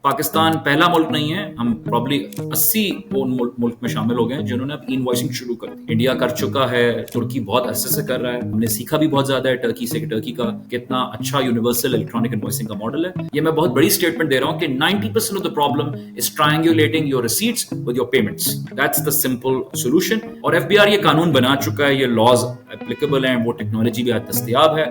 पाकिस्तान पहला मुल्क नहीं है, हम प्रॉब्ली 80 उन मुल्क में शामिल हो गए हैं जिन्होंने अब इनवॉइसिंग शुरू कर दी। इंडिया कर चुका है, तुर्की बहुत अरसे से कर रहा है, हमने सीखा भी बहुत ज्यादा है टर्की से कि टर्की का कितना अच्छा यूनिवर्सल इलेक्ट्रॉनिक इनवॉइसिंग का मॉडल है। ये मैं बहुत बड़ी स्टेटमेंट दे रहा हूँ कि 90% of the problem is triangulating your receipts with your payments. That's the simple solution. और एफबीआर ये कानून बना चुका है, ये लॉज एप्लीकेबल हैं, वो टेक्नोलॉजी भी आज दस्तयाब है।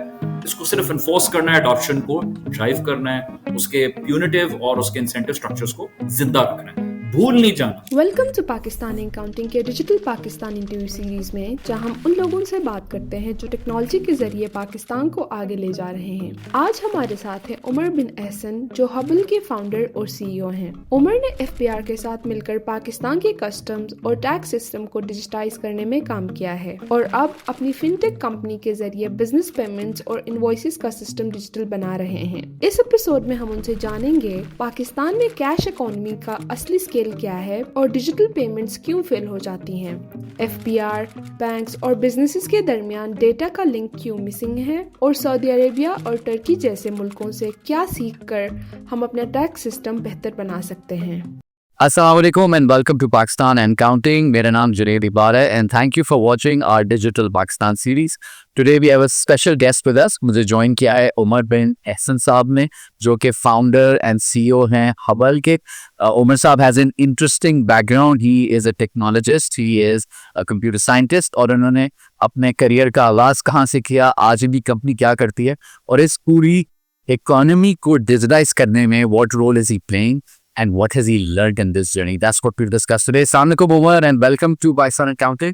इसको सिर्फ इन्फोर्स करना है, अडॉप्शन को ड्राइव करना है, उसके प्यूनिटिव और उसके इंसेंटिव स्ट्रक्चर्स को जिंदा रखना है, भूल नहीं जाना। वेलकम टू पाकिस्तान अकाउंटिंग के डिजिटल पाकिस्तान इंटरव्यू सीरीज में, जहां हम उन लोगों से बात करते हैं जो टेक्नोलॉजी के जरिए पाकिस्तान को आगे ले जा रहे हैं। आज हमारे साथ हैं उमर बिन एहसन, जो हबल के फाउंडर और सीईओ हैं। उमर ने एफबीआर के साथ मिलकर पाकिस्तान के कस्टम्स और टैक्स सिस्टम को डिजिटाइज करने में काम किया है और अब अपनी फिनटेक कंपनी के जरिए बिजनेस पेमेंट्स और इनवॉइसेस का सिस्टम डिजिटल बना रहे हैं। इस एपिसोड में हम उनसे जानेंगे पाकिस्तान में कैश इकोनॉमी का असली स्केल क्या है और डिजिटल पेमेंट्स क्यों फेल हो जाती हैं। एफबीआर, बैंक्स और बिजनेसेस के दरमियान डेटा का लिंक क्यों मिसिंग है और सऊदी अरेबिया और टर्की जैसे मुल्कों से क्या सीख कर हम अपना टैक्स सिस्टम बेहतर बना सकते हैं। Assalamu alaikum and welcome to Pakistan and Counting. मेरा नाम जुनैद इकबाल है and thank you for watching our digital Pakistan series. Today we have a special guest with us. मुझे join किया है उमर बिन एहसन साहब ने, जो कि founder and CEO हैं हबल के। उमर साहब has an interesting background. He is a technologist, he is a computer scientist और उन्होंने अपने करियर का आगाज कहाँ से किया, आज भी कंपनी क्या करती है और इस पूरी इकोनॉमी को डिजिटाइज करने में what role is he playing and what has he learned in this journey? That's what we'll discuss today. Assalamu alaikum Umar and welcome to Pakistan and Counting.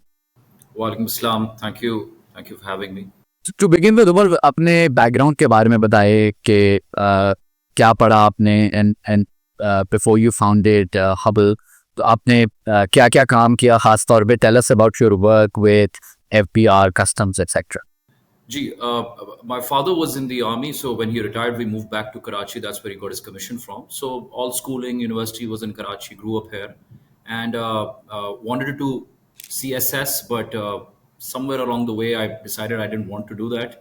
वालेकुम अस्सलाम, thank you for having me. To begin with, Umar, अपने background के बारे में बताइए कि क्या पढ़ा आपने and before you founded Hubble, तो आपने क्या-क्या काम किया खास तौर पे? Tell us about your work with FBR, customs, etc. Gee, my father was in the army, so when he retired, we moved back to Karachi. That's where he got his commission from. So all schooling, university was in Karachi. Grew up here, and wanted to do CSS, but somewhere along the way, I decided I didn't want to do that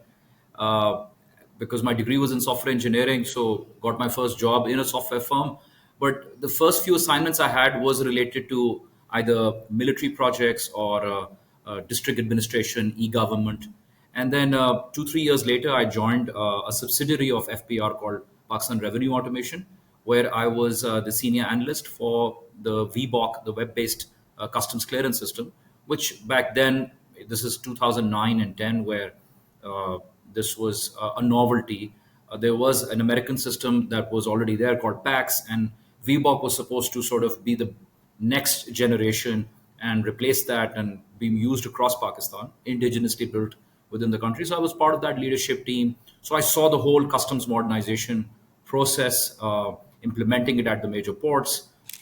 because my degree was in software engineering. So got my first job in a software firm, but the first few assignments I had was related to either military projects or district administration, e-government. And then 2-3 years later, I joined a subsidiary of FBR called Pakistan Revenue Automation, where I was the senior analyst for the VBOC, the web-based customs clearance system, which back then, this is 2009 and 10, where this was a novelty. There was an American system that was already there called PAX, and VBOC was supposed to sort of be the next generation and replace that and be used across Pakistan, indigenously built within the country. So I was part of that leadership team. So I saw the whole customs modernization process, implementing it at the major ports.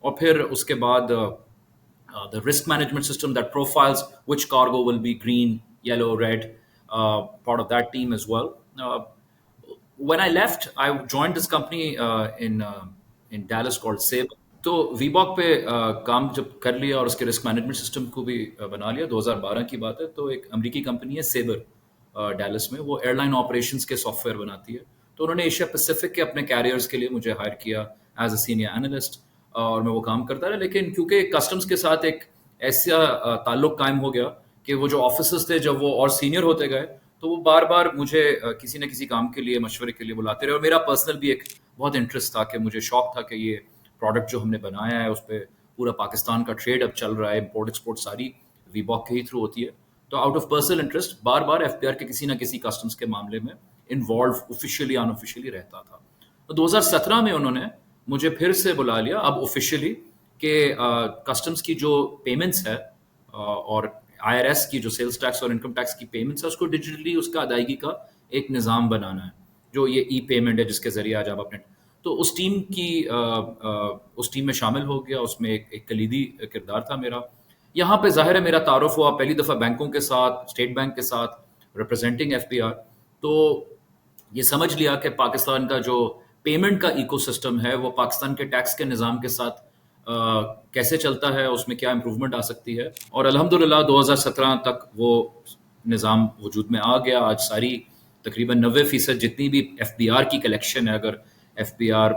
और फिर उसके बाद the risk management system that profiles which cargo will be green, yellow, red, part of that team as well. When I left, I joined this company in Dallas called Sabre. तो वीबॉक पे काम जब कर लिया और उसके रिस्क मैनेजमेंट सिस्टम को भी बना लिया, 2012 की बात है। तो एक अमेरिकी कंपनी है सेबर डैलस में, वो एयरलाइन ऑपरेशंस के सॉफ्टवेयर बनाती है। तो उन्होंने एशिया पैसिफिक के अपने कैरियर्स के लिए मुझे हायर किया एज अ सीनियर एनालिस्ट और मैं वो काम करता रहा। लेकिन क्योंकि कस्टम्स के साथ एक ऐसा ताल्लुक कायम हो गया कि वो जो ऑफिसर्स थे, जब वो और सीनियर होते गए, तो वो बार बार मुझे किसी न किसी काम के लिए, मशवरे के लिए बुलाते रहे। और मेरा पर्सनल भी एक बहुत इंटरेस्ट था कि मुझे शौक था कि ये प्रोडक्ट जो हमने बनाया है उस पर पूरा पाकिस्तान का ट्रेड अब चल रहा है, इम्पोर्ट एक्सपोर्ट सारी वीबॉक के ही थ्रू होती है। तो out of personal interest bar bar FBR के किसी ना किसी कस्टम्स के मामले में इन्वॉल्व ऑफिशियली अनऑफिशियली रहता था। तो 2017 में उन्होंने मुझे फिर से बुला लिया, अब ऑफिशियली, कि कस्टम्स की जो पेमेंट्स है और IRS की जो सेल्स टैक्स और इनकम टैक्स की पेमेंट्स है, उसको डिजिटली उसका अदायगी का एक निज़ाम बनाना है, जो ये ई पेमेंट है जिसके जरिए आज आप अपने। तो उस टीम में शामिल हो गया। उसमें एक कलीदी किरदार था मेरा। यहाँ पे ज़ाहिर है मेरा तारुफ हुआ पहली दफ़ा बैंकों के साथ, स्टेट बैंक के साथ, रिप्रेजेंटिंग एफबीआर। तो ये समझ लिया कि पाकिस्तान का जो पेमेंट का इकोसिस्टम है वो पाकिस्तान के टैक्स के निज़ाम के साथ कैसे चलता है, उसमें क्या इम्प्रूवमेंट आ सकती है। और अल्हम्दुलिल्लाह 2017 तक वो निज़ाम वजूद में आ गया। आज सारी तकरीबन 90% जितनी भी एफबीआर की कलेक्शन है, अगर एफबीआर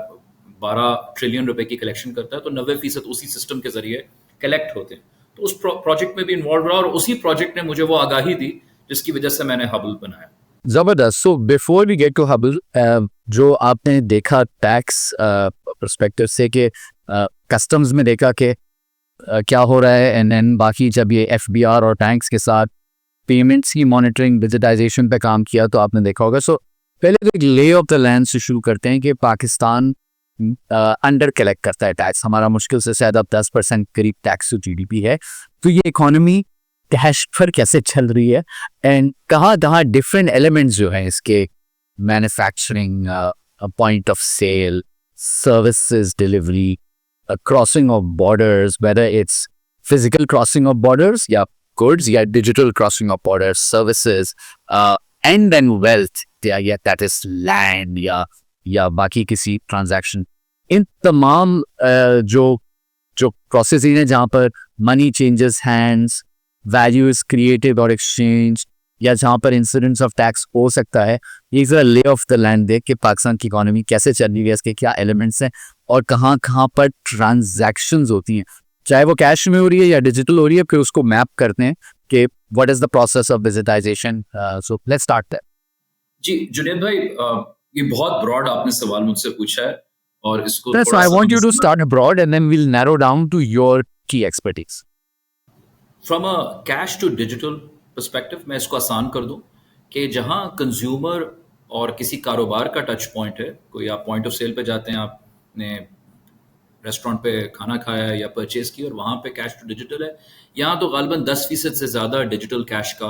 12 ट्रिलियन रुपए की कलेक्शन करता है, तो 90% उसी सिस्टम के जरिए कलेक्ट होते हैं। तो उस प्रोजेक्ट में भी इन्वॉल्व रहा और उसी प्रोजेक्ट ने मुझे वो आगाही दी जिसकी वजह से मैंने हबल बनाया। जबरदस्त। So before we get to Hubble, जो आपने देखा टैक्स पर्सपेक्टिव से कि कस्टम्स में देखा कि क्या हो रहा है, एंड देन बाकी जब ये एफबीआर और टैक्स के साथ पेमेंट्स की मॉनिटरिंग डिजिटाइजेशन पे काम किया तो आपने देखा होगा। सो पहले तो एक ले ऑफ द लैंड से शुरू करते हैं कि पाकिस्तान अंडर कलेक्ट करता है टैक्स। हमारा मुश्किल से शायद अब 10% करीब टैक्स टू जीडीपी है। तो ये इकोनॉमी कैश पर कैसे चल रही है, एंड कहाँ कहाँ डिफरेंट एलिमेंट्स जो हैं इसके, manufacturing, point of sale, services delivery, crossing of borders, whether it's physical crossing of borders या goods या digital crossing of borders, services, and then wealth, या that is land या बाकी किसी transaction। इन तमाम जो processing है जहाँ पर money changes hands, value is created और exchange, या जहाँ पर incidence of tax हो सकता है, ये जरा lay of the land देख के पाकिस्तान की इकोनॉमी कैसे चल रही है, इसके क्या एलिमेंट्स हैं और कहाँ कहाँ पर ट्रांजैक्शंस होती हैं, चाहे वो कैश में हो रही है या डिजिटल हो रही है, फिर उसको मैप करते हैं कि what is the process of digitization. So let's start that. जी जुनेद भाई, ये बहुत ब्रॉड आपने सवाल मुझसे पूछा है और इसको That's why I want you to start broad and then we'll narrow down to your key expertise. From a cash to digital perspective मैं इसको आसान कर दूं कि जहां कंज्यूमर और किसी कारोबार का टच पॉइंट है, कोई आप पॉइंट ऑफ सेल पे जाते हैं, आपने रेस्टोरेंट पे खाना खाया है या परचेज की और वहाँ पे कैश टू डिजिटल है, यहाँ तो गालिबन 10% से ज़्यादा डिजिटल कैश का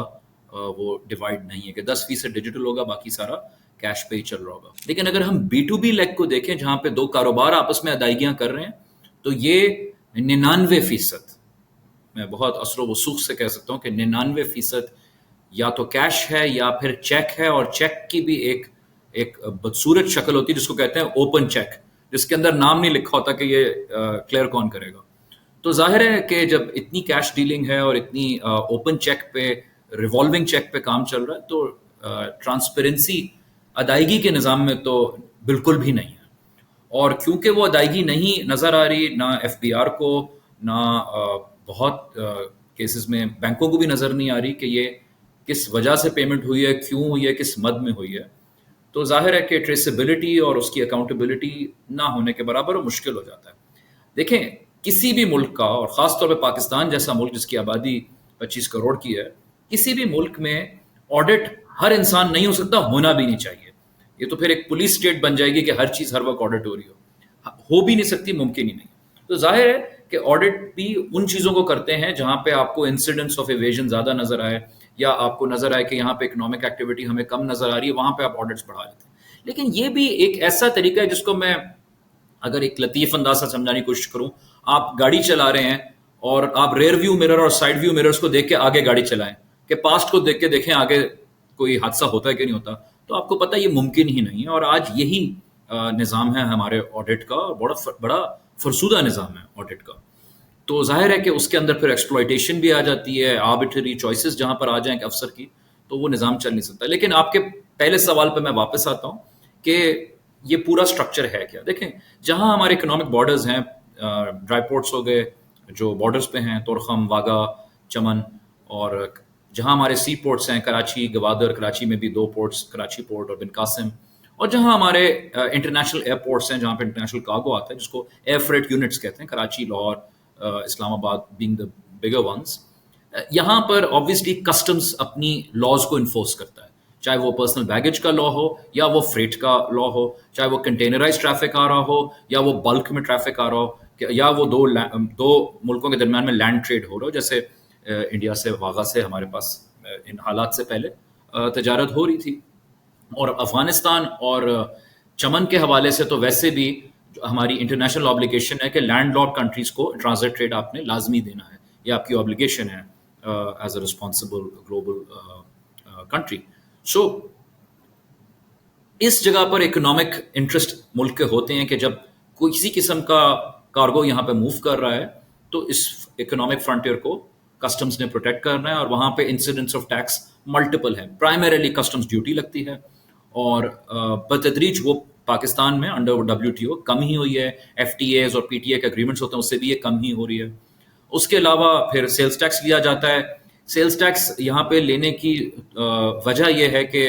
वो डिवाइड नहीं है कि 10% डिजिटल होगा, बाकी सारा कैश पे ही चल रहा होगा। लेकिन अगर हम B2B लेग को देखें जहाँ पे दो कारोबार आपस में अदायगियाँ कर रहे हैं, तो ये 99%, मैं बहुत असरो वसूख से कह सकता हूँ कि 99% या तो कैश है या फिर चेक है, और चेक की भी एक बदसूरत शक्ल होती है जिसको कहते हैं ओपन चेक, जिसके अंदर नाम नहीं लिखा होता कि ये क्लियर कौन करेगा। तो जाहिर है कि जब इतनी कैश डीलिंग है और इतनी ओपन चेक पे, रिवॉल्विंग चेक पे काम चल रहा है, तो ट्रांसपेरेंसी अदायगी के निज़ाम में तो बिल्कुल भी नहीं है। और क्योंकि वो अदायगी नहीं नज़र आ रही ना एफबीआर को, ना बहुत केसेस में बैंकों को भी नज़र नहीं आ रही कि ये किस वजह से पेमेंट हुई है, क्यों हुई है, किस मद में हुई है, तो जाहिर है कि ट्रेसेबिलिटी और उसकी अकाउंटेबिलिटी ना होने के बराबर वो मुश्किल हो जाता है। देखें, किसी भी मुल्क का, और ख़ास तौर पे पाकिस्तान जैसा मुल्क जिसकी आबादी 25 करोड़ की है, किसी भी मुल्क में ऑडिट हर इंसान नहीं हो सकता, होना भी नहीं चाहिए। ये तो फिर एक पुलिस स्टेट बन जाएगी कि हर चीज़ हर वक्त ऑडिट हो रही हो भी नहीं सकती, मुमकिन ही नहीं। तो जाहिर है कि ऑडिट भी उन चीज़ों को करते हैं जहाँ पे आपको इंसिडेंट्स ऑफ इवेजन ज़्यादा नज़र आए, या आपको नजर आए कि यहाँ पे इकोनॉमिक एक्टिविटी हमें कम नजर आ रही है, वहां पे आप ऑडिट्स बढ़ा लेते हैं। लेकिन ये भी एक ऐसा तरीका है जिसको मैं अगर एक लतीफ अंदाज से समझाने की कोशिश करूं, आप गाड़ी चला रहे हैं और आप रेयर व्यू मिरर और साइड व्यू मिरर्स को देख के आगे गाड़ी चलाएं, कि पास्ट को देख के देखें आगे कोई हादसा होता है कि नहीं होता, तो आपको पता ये मुमकिन ही नहीं है। और आज यही निज़ाम है हमारे ऑडिट का, बड़ा फरसूदा निज़ाम है ऑडिट का। तो जाहिर है कि उसके अंदर फिर एक्सप्लॉयटेशन भी आ जाती है, आर्बिट्ररी चॉइसेस जहां पर आ जाएं एक अफसर की, तो वो निज़ाम चल नहीं सकता। लेकिन आपके पहले सवाल पे मैं वापस आता हूं कि ये पूरा स्ट्रक्चर है क्या। देखें, जहां हमारे इकोनॉमिक बॉर्डर्स हैं, ड्राई पोर्ट्स हो गए जो बॉर्डर्स पे हैं, तोरखम, वागा, चमन, और जहां हमारे सी पोर्ट्स हैं, कराची, गवादर, कराची में भी 2 पोर्ट्स, कराची पोर्ट और बिन कासिम, और जहां हमारे इंटरनेशनल एयरपोर्ट्स हैं जहां पे इंटरनेशनल कार्गो आता है, जिसको एयर फ्रेट यूनिट्स कहते हैं, Karachi, Lahore, Islamabad being the bigger ones. यहाँ पर ऑब्वियसली कस्टम्स अपनी लॉज को इन्फोर्स करता है, चाहे वो पर्सनल बैगेज का लॉ हो या वो फ्रेट का लॉ हो, चाहे वो कंटेनराइज ट्रैफिक आ रहा हो या वो बल्क में ट्रैफिक आ रहा हो, या वो दो मुल्कों के दरमियान में लैंड ट्रेड हो रहा हो, जैसे इंडिया से वागा से हमारे पास इन हालात से पहले तजारत हो रही थी। और अफगानिस्तान और चमन के हवाले से तो वैसे भी हमारी इंटरनेशनल ऑब्लिगेशन है कि लैंडलॉर्ड कंट्रीज को ट्रांजिट ट्रेड आपने लाजमी देना है, ये आपकी ऑब्लिगेशन है as a responsible global country. So इस जगह पर इकोनॉमिक इंटरेस्ट मुल्क के होते हैं कि जब कोई किसी किस्म का कार्गो यहाँ पे मूव कर रहा है, तो इस इकोनॉमिक फ्रंटियर को कस्टम्स ने प्रोटेक्ट करना है, और वहाँ पे इंसिडेंट्स ऑफ टैक्स मल्टीपल है। प्राइमरीली कस्टम्स ड्यूटी लगती है, और बतदरीज वो पाकिस्तान में अंडर WTO कम ही हुई है। FTAs और PTA के एग्रीमेंट्स होते हैं, उससे भी ये कम ही हो रही है। उसके अलावा फिर सेल्स टैक्स लिया जाता है। सेल्स टैक्स यहाँ पे लेने की वजह यह है कि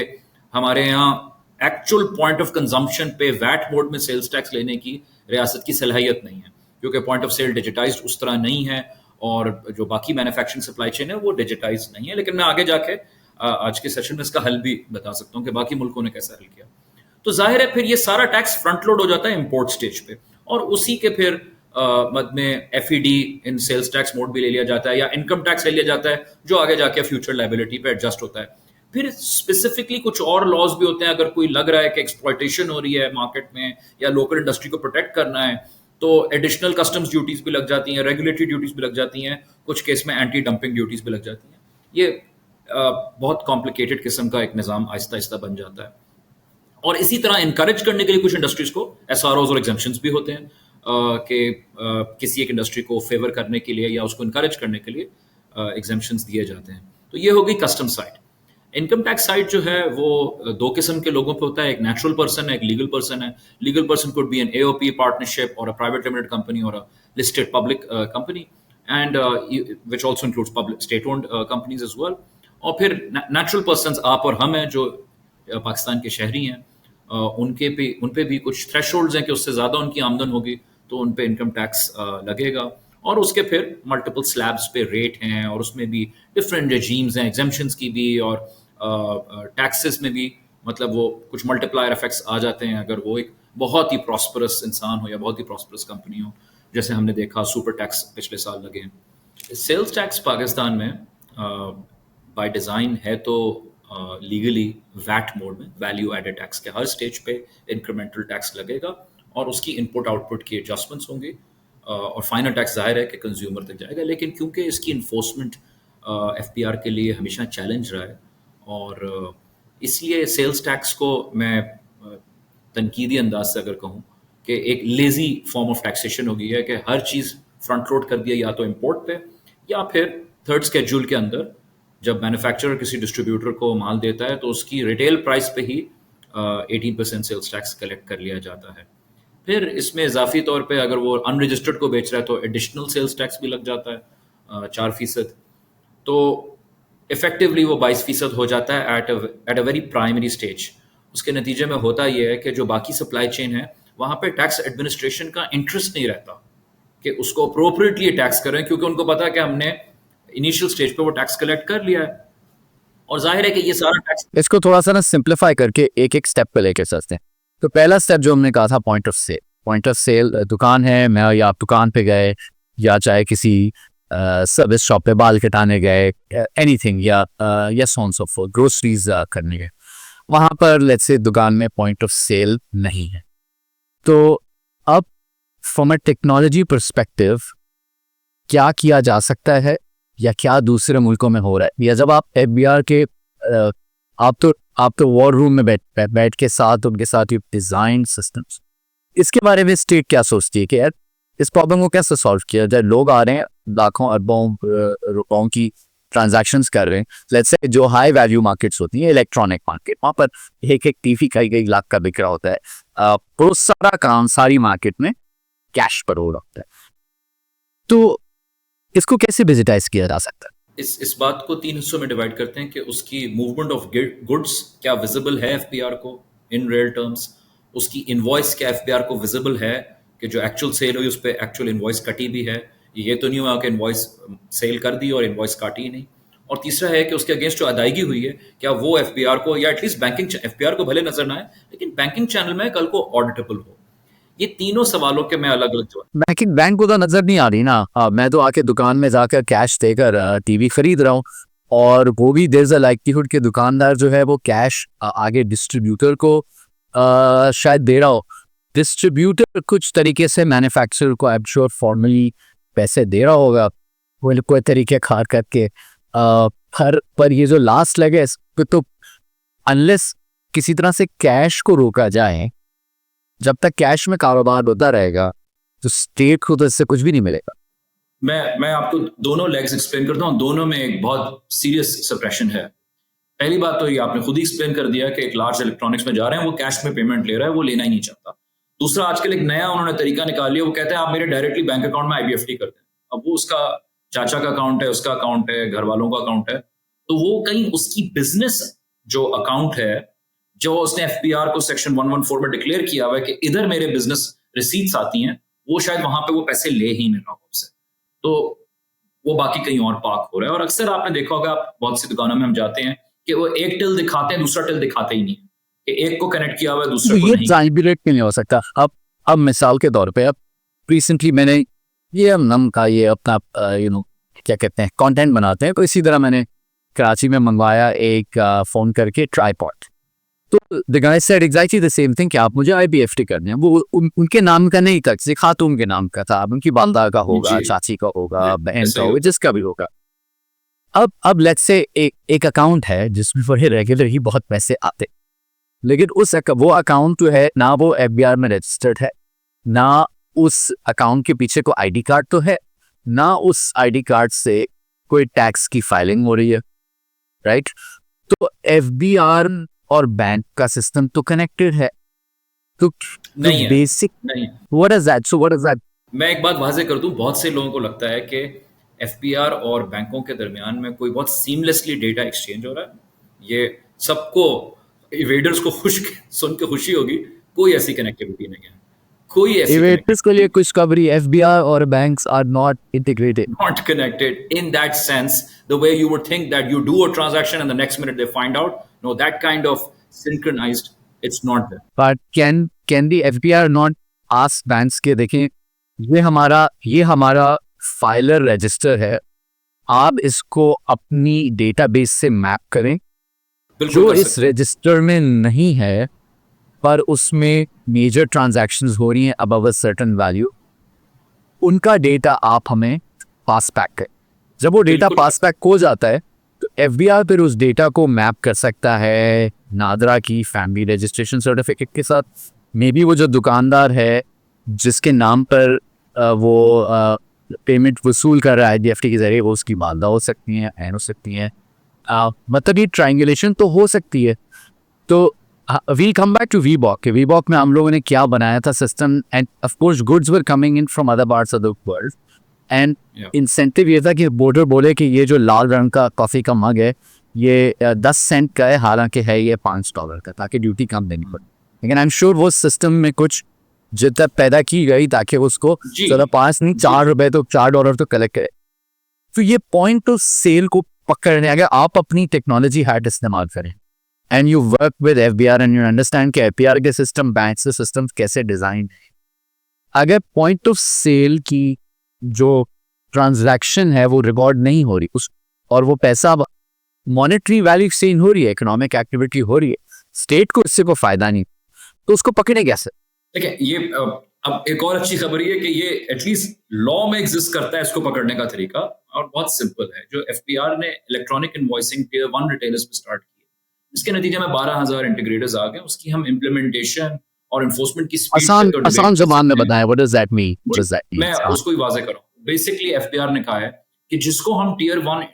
हमारे यहाँ एक्चुअल पॉइंट ऑफ कंजम्पशन पे वैट मोड में सेल्स टैक्स लेने की रियासत की सलाहियत नहीं है, क्योंकि पॉइंट ऑफ सेल डिजिटाइज्ड उस तरह नहीं है और जो बाकी मैन्युफैक्चरिंग सप्लाई चेन है वो डिजिटाइज नहीं है। लेकिन मैं आगे जाके आज के सेशन में इसका हल भी बता सकता हूँ कि बाकी मुल्कों ने कैसा हल किया। तो जाहिर है फिर ये सारा टैक्स फ्रंट लोड हो जाता है इंपोर्ट स्टेज पे, और उसी के फिर मद में FED इन सेल्स टैक्स मोड भी ले लिया जाता है या इनकम टैक्स ले लिया जाता है, जो आगे जाके फ्यूचर लायबिलिटी पे एडजस्ट होता है। फिर स्पेसिफिकली कुछ और लॉज भी होते हैं। अगर कोई लग रहा है कि एक्सप्लॉयटेशन हो रही है मार्केट में या लोकल इंडस्ट्री को प्रोटेक्ट करना है, तो एडिशनल कस्टम्स ड्यूटीज भी लग जाती हैं, रेगुलेटरी ड्यूटीज भी लग जाती हैं, कुछ केस में एंटी डंपिंग ड्यूटीज भी लग जाती हैं। ये बहुत कॉम्प्लिकेटेड किस्म का एक निज़ाम आहिस्ता आहिस्ता बन जाता है। और इसी तरह इनकरेज करने के लिए कुछ इंडस्ट्रीज को SROs और एग्जेम्पशंस भी होते हैं कि किसी एक इंडस्ट्री को फेवर करने के लिए या उसको इनकरेज करने के लिए एग्जेम्पशंस दिए जाते हैं। तो ये हो गई custom side. Income tax side जो है वो दो किस्म के लोगों पे होता है, एक नेचुरल पर्सन है, एक लीगल पर्सन है। Legal person could be an AOP partnership और अ प्राइवेट लिमिटेड कंपनी और a listed public company, and which also includes public state owned companies as well. और फिर नेचुरल पर्सन्स आप और हम हैं जो पाकिस्तान के शहरी हैं, उन पे भी कुछ थ्रेशोल्ड्स हैं कि उससे ज़्यादा उनकी आमदन होगी तो उन पे इनकम टैक्स लगेगा। और उसके फिर मल्टीपल स्लैब्स पे रेट हैं और उसमें भी डिफरेंट रेजीम्स हैं, एग्जेम्पशंस की भी और टैक्सेस में भी, मतलब वो कुछ मल्टीप्लायर इफेक्ट्स आ जाते हैं अगर वो एक बहुत ही प्रॉस्परस इंसान हो या बहुत ही प्रॉस्परस कंपनी हो, जैसे हमने देखा सुपर टैक्स पिछले साल लगे हैं। सेल्स टैक्स पाकिस्तान में बाय डिज़ाइन है तो लीगली वैट मोड में, वैल्यू एडेड टैक्स के हर स्टेज पे इंक्रीमेंटल टैक्स लगेगा और उसकी इनपुट आउटपुट की एडजस्टमेंट्स होंगी और फाइनल टैक्स जाहिर है कि कंज्यूमर तक जाएगा। लेकिन क्योंकि इसकी इन्फोर्समेंट FPR के लिए हमेशा चैलेंज रहा है और इसलिए सेल्स टैक्स को मैं तनकीदी अंदाज से अगर कहूँ कि एक लेजी फॉर्म ऑफ टैक्सेशन हो गई है कि हर चीज़ फ्रंट लोड कर दिया या तो इम्पोर्ट पे या फिर थर्ड स्केड्यूल के अंदर जब मैन्युफैक्चरर किसी डिस्ट्रीब्यूटर को माल देता है तो उसकी रिटेल प्राइस पे ही 18% सेल्स टैक्स कलेक्ट कर लिया जाता है। फिर इसमें इजाफी तौर पे अगर वो अनरजिस्टर्ड को बेच रहा है तो एडिशनल सेल्स टैक्स भी लग जाता है 4%। तो इफेक्टिवली वो 22% हो जाता है at a very primary stage. उसके नतीजे में होता यह है कि जो बाकी सप्लाई चेन है वहाँ पे टैक्स एडमिनिस्ट्रेशन का इंटरेस्ट नहीं रहता कि उसको अप्रोप्रिएटली टैक्स करें, क्योंकि उनको पता है कि हमने इनिशियल स्टेज पे वो टैक्स कलेक्ट कर लिया है और जाहिर है कि ये सारा टैक्स। इसको थोड़ा सा ना सिंप्लीफाई करके एक एक स्टेप पे लेके चलते हैं। तो पहला स्टेप जो हमने कहा था point of sale. Point of sale दुकान है, मैं या आप दुकान पे गए या चाहे किसी सर्विस शॉप पे बाल कटाने गए, एनीथिंग या so on so fourth, groceries करने गए, वहाँ पर लेट्स से दुकान में पॉइंट ऑफ सेल नहीं है। तो अब फ्रॉम अ टेक्नोलॉजी पर्सपेक्टिव क्या किया जा सकता है या क्या दूसरे मुल्कों में हो रहा है, या जब आप FBR के आप तो वॉर रूम में बैठ के साथ उनके साथ ये डिजाइन सिस्टम्स, इसके बारे में स्टेट क्या सोचती है कि यार इस प्रॉब्लम को कैसे सॉल्व किया जाए? लोग आ रहे हैं, लाखों अरबों रुपयों की ट्रांजैक्शंस कर रहे हैं। लेट्स से जो हाई वैल्यू मार्केट्स होती हैं, इलेक्ट्रॉनिक मार्केट, वहाँ पर एक टीवी कई लाख का बिक रहा होता है। बहुत सारा काम सारी मार्केट में कैश पर हो रहा होता है। तो इसको कैसे विजिटाइज किया जा सकता है? इस बात को 3 हिस्सों में डिवाइड करते हैं कि उसकी मूवमेंट ऑफ गुड्स क्या विजिबल है FBR को इन रियल टर्म्स, उसकी इनवॉइस क्या FBR को विजिबल है कि जो एक्चुअल सेल हुई उस पर एक्चुअल इनवॉइस कटी भी है, ये तो नहीं हुआ कि इनवॉइस सेल कर दी और इनवॉइस काटी ही नहीं। और तीसरा है कि उसके अगेंस्ट जो अदायगी हुई है क्या वो FBR को या एटलीस्ट बैंकिंग FBR को भले नजर ना आए लेकिन बैंकिंग चैनल में कल को ऑडिटेबल हो। ये तीनों सवालों के मैं अलग अलग जवाब। बैंक को तो नजर नहीं आ रही ना। मैं तो आके दुकान में जाकर कैश देकर टीवी खरीद रहा हूँ और वो भी देयर इज अ लाइक्लीहुड कि दुकानदार जो है वो कैश आगे डिस्ट्रीब्यूटर को शायद दे रहा हो। डिस्ट्रीब्यूटर कुछ तरीके से मैन्युफैक्चरर को आई एम श्योर फॉर्मली पैसे दे रहा होगा वो कोई तरीके खार करके। पर ये जो लास्ट लगे इस पे तो अनलेस किसी तरह से कैश को रोका जाए, जब तक कैश में कारोबार होता रहेगा तो स्टेट को तो इससे कुछ भी नहीं मिलेगा। मैं आपको दोनों लेग्स एक्सप्लेन करता हूँ। दोनों में एक बहुत सीरियस सप्रेशन है। पहली बात तो ये आपने खुद ही एक्सप्लेन कर दिया कि एक लार्ज इलेक्ट्रॉनिक्स में जा रहे हैं, वो कैश में पेमेंट ले रहा है, वो लेना ही नहीं चाहता। दूसरा, आजकल एक नया उन्होंने तरीका निकाल लिया, वो कहते हैं आप मेरे डायरेक्टली बैंक अकाउंट में आईबीएफटी कर दें। अब वो उसका चाचा का अकाउंट है, उसका अकाउंट है, घर वालों का अकाउंट है, तो वो कहीं उसकी बिजनेस जो अकाउंट है, जो उसने एफपीआर को सेक्शन 114 में डिक्लेयर किया हुआ है कि इधर मेरे बिजनेस रिसीट्स आती हैं, वो शायद वहां पे वो पैसे ले ही नहीं रहा उससे, तो वो बाकी कहीं और पार्क हो रहा है। और अक्सर आपने देखा होगा, आप बहुत सी दुकानों में हम जाते हैं कि वो एक टिल दिखाते हैं, दूसरा टिल दिखाते ही नहीं है, कि एक को कनेक्ट किया हुआ है, दूसरे को ये नहीं। ट्रांसलेट क्यों नहीं हो सकता? अब मिसाल के तौर पे, अब रिसेंटली मैंने ये नम का ये अपना क्या कहते हैं कंटेंट बनाते हैं, तो इसी तरह मैंने कराची में मंगवाया एक फोन करके ट्राईपॉड। तो the guy said exactly the same thing कि आप मुझे आईबीएफटी करने हैं। वो उनके नाम का नहीं था, किसी खातून के नाम का था। अब उनकी वालदा का होगा, जी। चाची का होगा, बहन ऐसा का ही होगा, जिसका भी होगा। अब लेट्स से एक अकाउंट है जिसमें फिर रेगुलर ही बहुत पैसे आते, लेकिन वो अकाउंट जो है ना वो एफबीआर में रजिस्टर्ड है, ना उस अकाउंट के पीछे कोई आईडी कार्ड तो है, ना उस आईडी कार्ड से कोई टैक्स की फाइलिंग हो रही है, राइट? तो एफबीआर और बैंक का सिस्टम तो कनेक्टेड है, तो नहीं है, बेसिक नहीं। What is that? So what is that? मैं एक बात वाजे कर दूं, बहुत से लोगों को लगता है कि एफपीआर और बैंकों के दरमियान में कोई बहुत सीमलेसली डेटा एक्सचेंज हो रहा है। ये सबको, इवेडर्स को सुन के खुशी होगी, कोई ऐसी कनेक्टिविटी नहीं है, कोई ऐसी इवेटर्स के लिए डिस्कवरी एफबीआर और banks are not integrated, not connected in that sense, the way you would think that you do a transaction and the next minute they find out. No, that kind of synchronized, it's not there. But can the FBR not ask banks के देखें ये हमारा filer register है, आप इसको अपनी database से map करें, बिल्कुल जो कर इस सकते हैं। रजिस्टर में नहीं है पर उसमें मेजर ट्रांजैक्शंस हो रही हैं अबव अ सर्टेन वैल्यू, उनका डेटा आप हमें पास बैक करें। जब वो डेटा बिल्कुल। पास बैक हो जाता है तो एफबीआर फिर उस डेटा को मैप कर सकता है नादरा की फैमिली रजिस्ट्रेशन सर्टिफिकेट के साथ। मे बी वो जो दुकानदार है जिसके नाम पर वो पेमेंट वसूल कर रहा है आईडीएफटी के जरिए, वो उसकी वालदा हो सकती हैं, एन हो सकती हैं, मतलब ये ट्रायंगुलेशन तो हो सकती है। तो वी कम बैक टू वीबॉक में हम लोगों ने क्या बनाया था system, end of course goods were coming in from other parts of the world, and Yeah. Incentive ये था कि बोर्डर बोले कि ये जो लाल रंग का कॉफ़ी का मग है ये 10 सेंट का है, हालांकि है ये $5 का, ताकि ड्यूटी कम देनी पड़े। लेकिन आई एम श्योर वो सिस्टम में कुछ जिद्दत पैदा की गई ताकि उसको जी। ज़्यादा 5 नहीं $4 तो $4 तो कलेक्ट करे। तो ये पॉइंट ऑफ सेल को पकड़ने, अगर आप अपनी टेक्नोलॉजी हैट इस्तेमाल करें and you work with FBR and you understand कि एफबीआर के सिस्टम, बैंक के सिस्टम कैसे डिजाइन है, अगर पॉइंट ऑफ सेल की जो ट्रांजैक्शन है वो रिकॉर्ड नहीं हो रही उस, और वो पैसा मॉनेटरी वैल्यू एक्सचेंज हो रही है, इकोनॉमिक एक्टिविटी हो रही है, स्टेट को इससे कोई फायदा नहीं, तो उसको पकड़े कैसे? देखिए, ये अब एक और अच्छी खबर ये कि ये एटलीस्ट लॉ में एग्जिस्ट करता है इसको पकड़ने का तरीका, और बहुत सिंपल है। जो एफपीआर ने इलेक्ट्रॉनिक इनवॉइसिंग टियर 1 रिटेलर्स पे स्टार्ट की, इसके नतीजे में 12,000 इंटीग्रेटर्स आ गए। उसकी हम इम्प्लीमेंटेशन और इन्फोर्समेंट की स्पीड आसान जबान में बताएं, what does that mean? What does that mean? मैं उसको ही वाजे कर रहा हूँ। बेसिकली एफपीआर ने कहा है कि जिसको हम टियर 1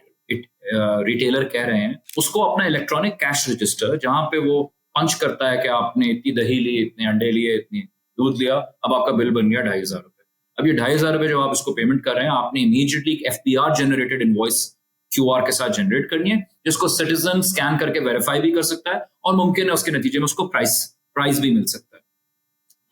रिटेलर कह रहे हैं, उसको अपना इलेक्ट्रॉनिक कैश रजिस्टर, जहां पे वो पंच करता है कि आपने इतनी दही ली, इतने अंडे लिए, इतनी दूध लिया, अब आपका बिल बन गया ₹2,500। अब ये ₹2,500 जब आप इसको पेमेंट कर रहे हैं, आपने immediately FPR generated invoice QR के साथ जनरेट करनी है, जिसको सिटीजन स्कैन करके वेरीफाई भी कर सकता है, और मुमकिन है उसके नतीजे में उसको प्राइस भी मिल सकता है।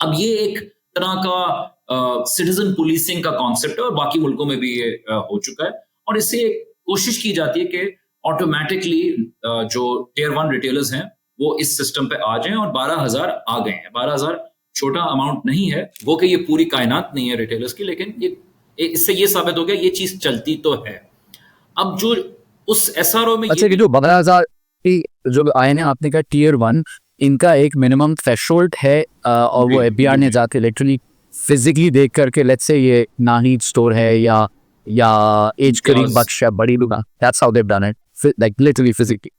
अब ये एक तरह का सिटीजन पुलिसिंग का कॉन्सेप्ट है, और बाकी मुल्कों में भी ये हो चुका है, और इससे कोशिश की जाती है कि ऑटोमेटिकली जो टियर 1 रिटेलर्स हैं वो इस सिस्टम पे आ जाएं, और 12,000 आ गए हैं। 12,000 छोटा अमाउंट नहीं है, वो कि ये पूरी कायनात नहीं है रिटेलर्स की, लेकिन इससे ये साबित हो गया ये चीज चलती तो है। अब जो उस एसआरओ में, अच्छा, ये जो 12,000 जो आए हैं, आपने कहा टियर 1, इनका एक मिनिमम थ्रेशोल्ड है, और वो एफबीआर ने जाके लिटरली फिजिकली देख करके, लेट्स से ये नाहिद स्टोर है या एज करीम बख्श या बड़ी दुकान, that's how they have done it, like literally physically.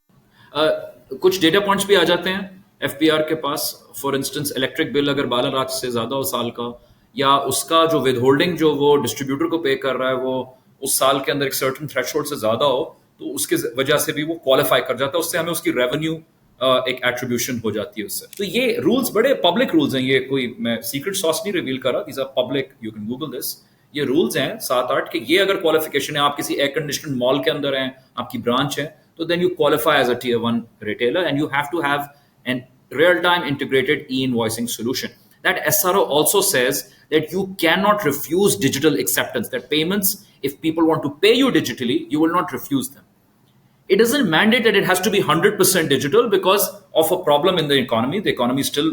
कुछ डेटा पॉइंट्स भी आ जाते हैं एफपीआर के पास। फॉर इंस्टेंस, इलेक्ट्रिक बिल अगर 12 लाख से ज्यादा हो साल का, या उसका जो विद होल्डिंग जो वो डिस्ट्रीब्यूटर को पे कर रहा है वो उस साल के अंदर एक सर्टेन थ्रेशोल्ड से ज्यादा हो, तो उसके वजह से भी वो क्वालिफाई कर जाता है, उससे हमें उसकी रेवेन्यू एक एट्रीब्यूशन हो जाती है उससे। तो ये रूल्स बड़े पब्लिक रूल्स हैं, ये कोई मैं सीक्रेट सॉस नहीं रिवील कर रहा, these are public, you can google this. ये रूल्स हैं 7-8 के, ये अगर क्वालिफिकेशन है, आप किसी एयर कंडीशन मॉल के अंदर हैं, आपकी ब्रांच है, तो then you qualify as a tier 1 retailer and you have to have an real-time integrated e-invoicing solution. That SRO also says that you cannot refuse digital acceptance, that payments, if people want to pay you digitally, you will not refuse them. It doesn't mandate that it has to be 100% digital because of a problem in the economy. The economy still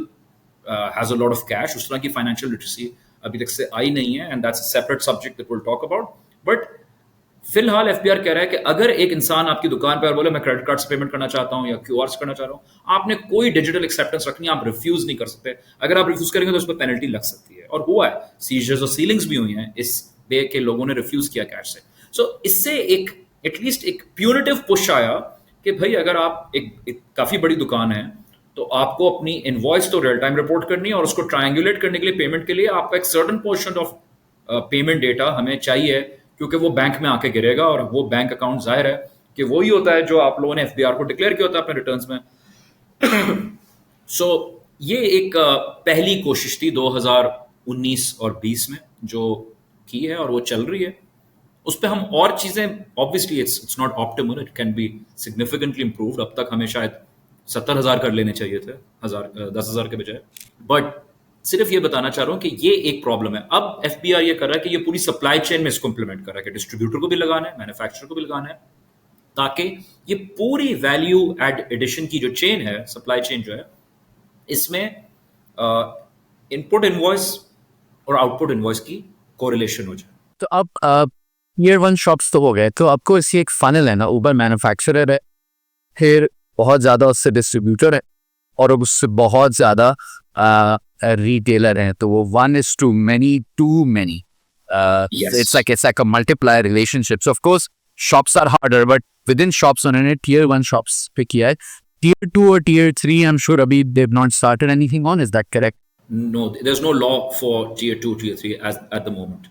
has a lot of cash. उस तरह की financial literacy अभी तक से आई नहीं है, and that's a separate subject that we'll talk about. But फिलहाल FBR कह रहा है कि अगर एक इंसान आपकी दुकान पर बोले मैं क्रेडिट कार्ड से पेमेंट करना चाहता हूं या क्यूआर से करना चाह रहा हूं, आपने कोई डिजिटल एक्सेप्टेंस रखनी है, आप रिफ्यूज नहीं कर सकते। अगर आप रिफ्यूज करेंगे तो उस पर पेनल्टी लग सकती है, और हुआ है, सीजर्स और सीलिंग्स भी हुई हैं इस पे के लोगों ने रिफ्यूज किया कैश से। सो इससे एक एटलीस्ट एक प्यूनिटिव पुश आया कि भाई अगर आप एक काफी बड़ी दुकान है तो आपको अपनी इनवॉइस तो रियल टाइम रिपोर्ट करनी है, और उसको ट्रायंगुलेट करने के लिए, पेमेंट के लिए आपका एक certain portion of payment data हमें चाहिए, क्योंकि वो बैंक में आके गिरेगा, और वो बैंक अकाउंट जाहिर है कि वो ही होता है जो आप लोगों ने एफबीआर को डिक्लेयर किया होता है अपने रिटर्न्स में। सो ये एक पहली कोशिश थी 2019 और 20 में जो की है, और वो चल रही है। उस पर हम और चीजें, obviously it's not optimal, it can be significantly improved. अब तक हमें शायद 70,000 कर लेने चाहिए थे, 10,000 के बजाय। बट सिर्फ ये बताना चाह रहा हूं कि ये एक प्रॉब्लम है। अब एफबीआर ये कर रहा है कि ये पूरी सप्लाई चेन में इसको इंप्लीमेंट कर रहा है कि डिस्ट्रीब्यूटर को भी लगाना है, मैन्युफैक्चरर को भी लगाना है, ताकि ये पूरी वैल्यू एडिशन की जो चेन है, सप्लाई चेन जो है, इसमें इनपुट इनवॉइस और आउटपुट इनवॉइस की कोरिलेशन हो जाए। तो अब ईयर 1 शॉप्स तो हो गए, तो आपको इसकी एक फनल है ना, ऊपर मैन्युफैक्चरर है, फिर बहुत ज़्यादा उससे डिस्ट्रीब्यूटर है, और अब उससे बहुत ज़्यादा रिटेलर हैं, तो वो 1:many, too many. Yes. It's like a multiplier relationship. So of course, shops are harder, but within shops उन्होंने tier 1 shops पे किया है. Tier 2 और tier 3, I'm sure अभी they've not started anything on. Is that correct? No, there's no law for tier 2, tier 3 at the moment.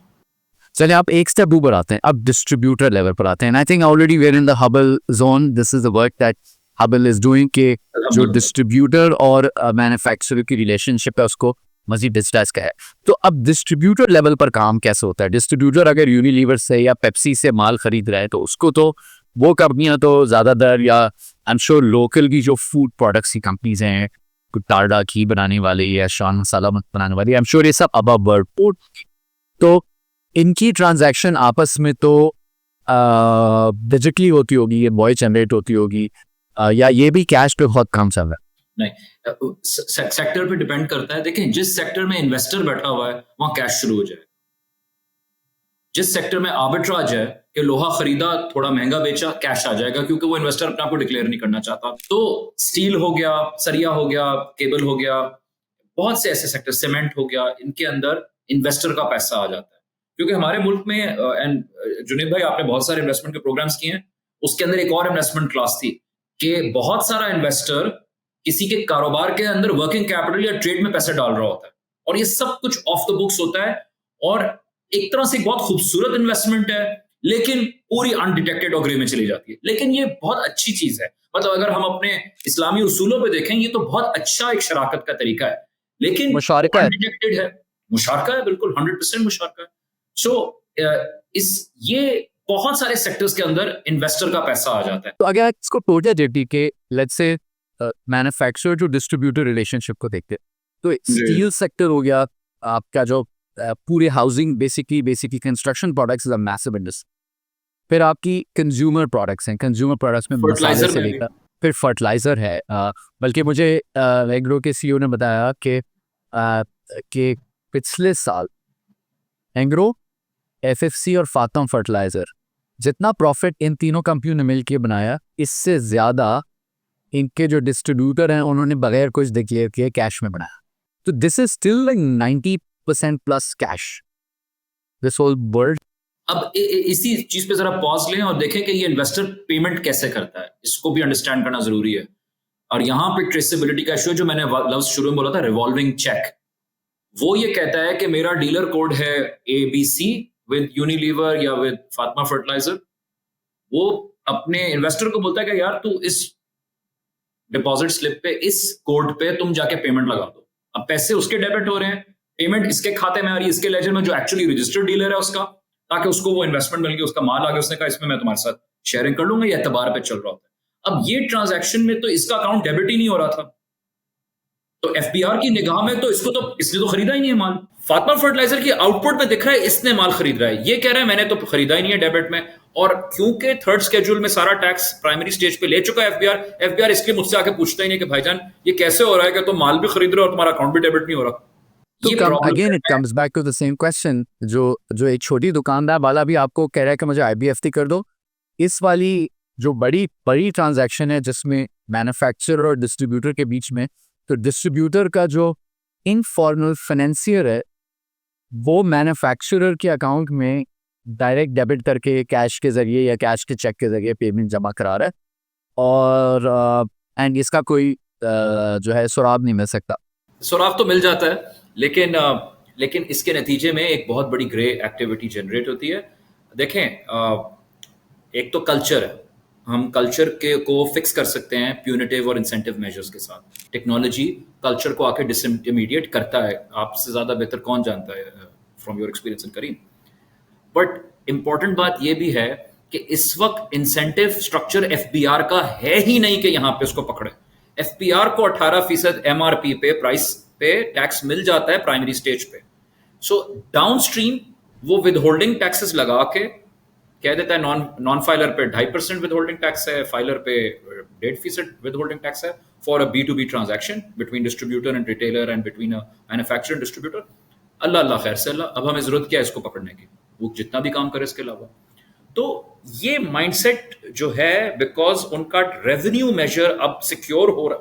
चलिए आप एक step ऊपर आते हैं, अब डिस्ट्रीब्यूटर लेवल पर आते हैं। And I think already we're in the Hubble zone. This is the work that Hubble is doing कि जो डिस्ट्रीब्यूटर और मैन्युफैक्चरर की रिलेशनशिप है उसको मजीद डिजिटाइज का है। तो अब डिस्ट्रीब्यूटर लेवल पर काम कैसे होता है? डिस्ट्रीब्यूटर अगर यूनिलीवर से या पेप्सी से माल खरीद रहा है तो उसको तो वो कंपनियां तो ज़्यादातर, या आई एम श्योर लोकल की जो फूड प्रोडक्ट्स की कंपनीज हैं, टारडा घी बनाने वाली या शान मसाला बनाने वाली, आई एम श्योर ये सब अबव वर्ड, तो इनकी ट्रांजैक्शन आपस में तो डिजिटली होती होगी, ये वॉइस जनरेट होती होगी, या ये भी कैश पे बहुत कम चल रहा है? नहीं, सेक्टर पे डिपेंड करता है। देखें, जिस सेक्टर में इन्वेस्टर बैठा हुआ है वहां कैश शुरू हो जाए। जिस सेक्टर में आर्बिट्राज है कि लोहा खरीदा थोड़ा महंगा बेचा, कैश आ जाएगा, क्योंकि वो इन्वेस्टर अपने आप को डिक्लेयर नहीं करना चाहता। तो स्टील हो गया, सरिया हो गया, केबल हो गया, बहुत से ऐसे सेक्टर, सीमेंट हो गया, इनके अंदर इन्वेस्टर का पैसा आ जाता है। क्योंकि हमारे मुल्क में, एंड जुनेद भाई आपने बहुत सारे इन्वेस्टमेंट के प्रोग्राम्स किए हैं, उसके अंदर एक और इन्वेस्टमेंट क्लास थी कि बहुत सारा इन्वेस्टर किसी के कारोबार के अंदर वर्किंग कैपिटल या ट्रेड में पैसे डाल रहा होता है, और ये सब कुछ ऑफ द बुक्स होता है, और एक तरह से बहुत खूबसूरत इन्वेस्टमेंट है, लेकिन पूरी अनडिटेक्टेड और ग्रे में चली जाती है। लेकिन ये बहुत अच्छी चीज है, मतलब अगर हम अपने इस्लामी उसूलों पे देखें, ये तो बहुत अच्छा एक शराकत का तरीका है, लेकिन मुशारका है, अनडिटेक्टेड है, मुशारका है, बिल्कुल 100% मुशारका है। सो ये बहुत सारे सेक्टर्स के अंदर इन्वेस्टर का पैसा आ जाता है। तो अगर इसको टोटा जेटी के let's say manufacturer to distributor relationship को देखते हैं, तो स्टील सेक्टर हो गया आपका, जो पूरे housing basically construction products is a massive industry. फिर आपकी कंज्यूमर प्रोडक्ट्स हैं, कंज्यूमर प्रोडक्ट्स में मसाले से लेकर फिर फर्टिलाइजर है। बल्कि मुझे एग्रो के सीईओ ने बताया कि पिछले साल एग्रो, एफएफसी और फातम फर्टिलाइजर, जितना प्रॉफिट इन तीनों कंपनियों ने मिलकर बनाया, इससे ज्यादा इनके जो डिस्ट्रीब्यूटर हैं उन्होंने बगैर कुछ डिक्लेयर किए कैश में बनाया। तो this is still like 90% plus cash this whole world. अब इसी चीज पे जरा पॉज लें और देखें कि ये इन्वेस्टर पेमेंट कैसे करता है, इसको भी अंडरस्टैंड करना जरूरी है। और यहाँ पे ट्रेसेबिलिटी का इशू, जो मैंने लफ्ज शुरू में बोला था, रिवॉल्विंग चेक, वो ये कहता है कि मेरा डीलर कोड है ABC विद यूनिलीवर या विद फातिमा फर्टिलाइजर, वो अपने इन्वेस्टर को बोलता है कि यार तू इस डिपॉजिट स्लिप पे, इस कोड पे तुम जाके पेमेंट लगा दो। अब पैसे उसके डेबिट हो रहे हैं, पेमेंट इसके खाते में आ रही है, इसके लेजर में, जो एक्चुअली रजिस्टर्ड डीलर है उसका, ताकि उसको वो इन्वेस्टमेंट मिल गई, उसका माल आ गया, उसने कहा इसमें मैं तुम्हारे साथ शेयरिंग कर लूंगा, ये एतबार पे चल रहा होता है। अब ये ट्रांजैक्शन में तो इसका अकाउंट डेबिट ही नहीं हो रहा था, तो एफबीआर की निगाह में तो इसको तो इसने तो खरीदा ही नहीं है माल। फातिमा फर्टिलाइजर की आउटपुट में दिख रहा है इसने माल खरीद रहा है, ये कह रहा है मैंने तो खरीदा ही नहीं है डेबिट में। और क्योंकि थर्ड स्केड्यूल में सारा टैक्स प्राइमरी स्टेज पे ले चुका है एफबीआर, एफबीआर इसलिए मुझसे आके पूछता ही नहीं कि भाईजान ये कैसे हो रहा है कि तुम माल भी खरीद रहे हो और तुम्हारा अकाउंट भी डेबिट नहीं हो रहा। तो ये कम problem again it comes back to the same question, जो एक छोटी दुकानदार वाला भी आपको कह रहा है कि मुझे आईबीएफटी कर दो, इस वाली जो बड़ी बड़ी ट्रांजैक्शन है जिसमें मैन्युफैक्चरर और डिस्ट्रीब्यूटर के बीच में, तो डिस्ट्रीब्यूटर का जो इनफॉर्मल फाइनेंसियर है वो मैन्युफैक्चरर के अकाउंट में डायरेक्ट डेबिट करके कैश के जरिए या कैश के चेक के जरिए पेमेंट जमा करा रहा है, और एंड इसका कोई जो है सुराग नहीं मिल सकता। सुराग तो मिल जाता है, लेकिन इसके नतीजे में एक बहुत बड़ी ग्रे एक्टिविटी जनरेट होती है। देखें, एक तो कल्चर है, हम कल्चर के को फिक्स कर सकते हैं प्यूनिटिव और इंसेंटिव मेजर्स के साथ। टेक्नोलॉजी कल्चर को आके डिसइंटरमीडिएट करता है, आपसे ज्यादा बेहतर कौन जानता है from your experience in Careem. But important बात यह भी है कि इस वक्त इंसेंटिव स्ट्रक्चर एफबीआर का है ही नहीं कि यहां पे उसको पकड़े। एफबीआर को 18% एमआरपी पे, प्राइस पे टैक्स मिल जाता है प्राइमरी स्टेज पे। सो डाउनस्ट्रीम वो विदहोल्डिंग टैक्सेस लगा के कह देता है नॉन फाइलर पे 2.5% विदहोल्डिंग टैक्स है, फाइलर पे 1.5% विदहोल्डिंग टैक्स है for a B2B transaction between distributor and retailer and between a manufacturer and distributor. Allah Allah खैर से अल्लाह, अब हमें जरूरत क्या है इसको पकड़ने की, वो जितना भी काम करे इसके अलावा। तो ये माइंडसेट जो है, बिकॉज उनका रेवेन्यू मेजर अब सिक्योर हो रहा,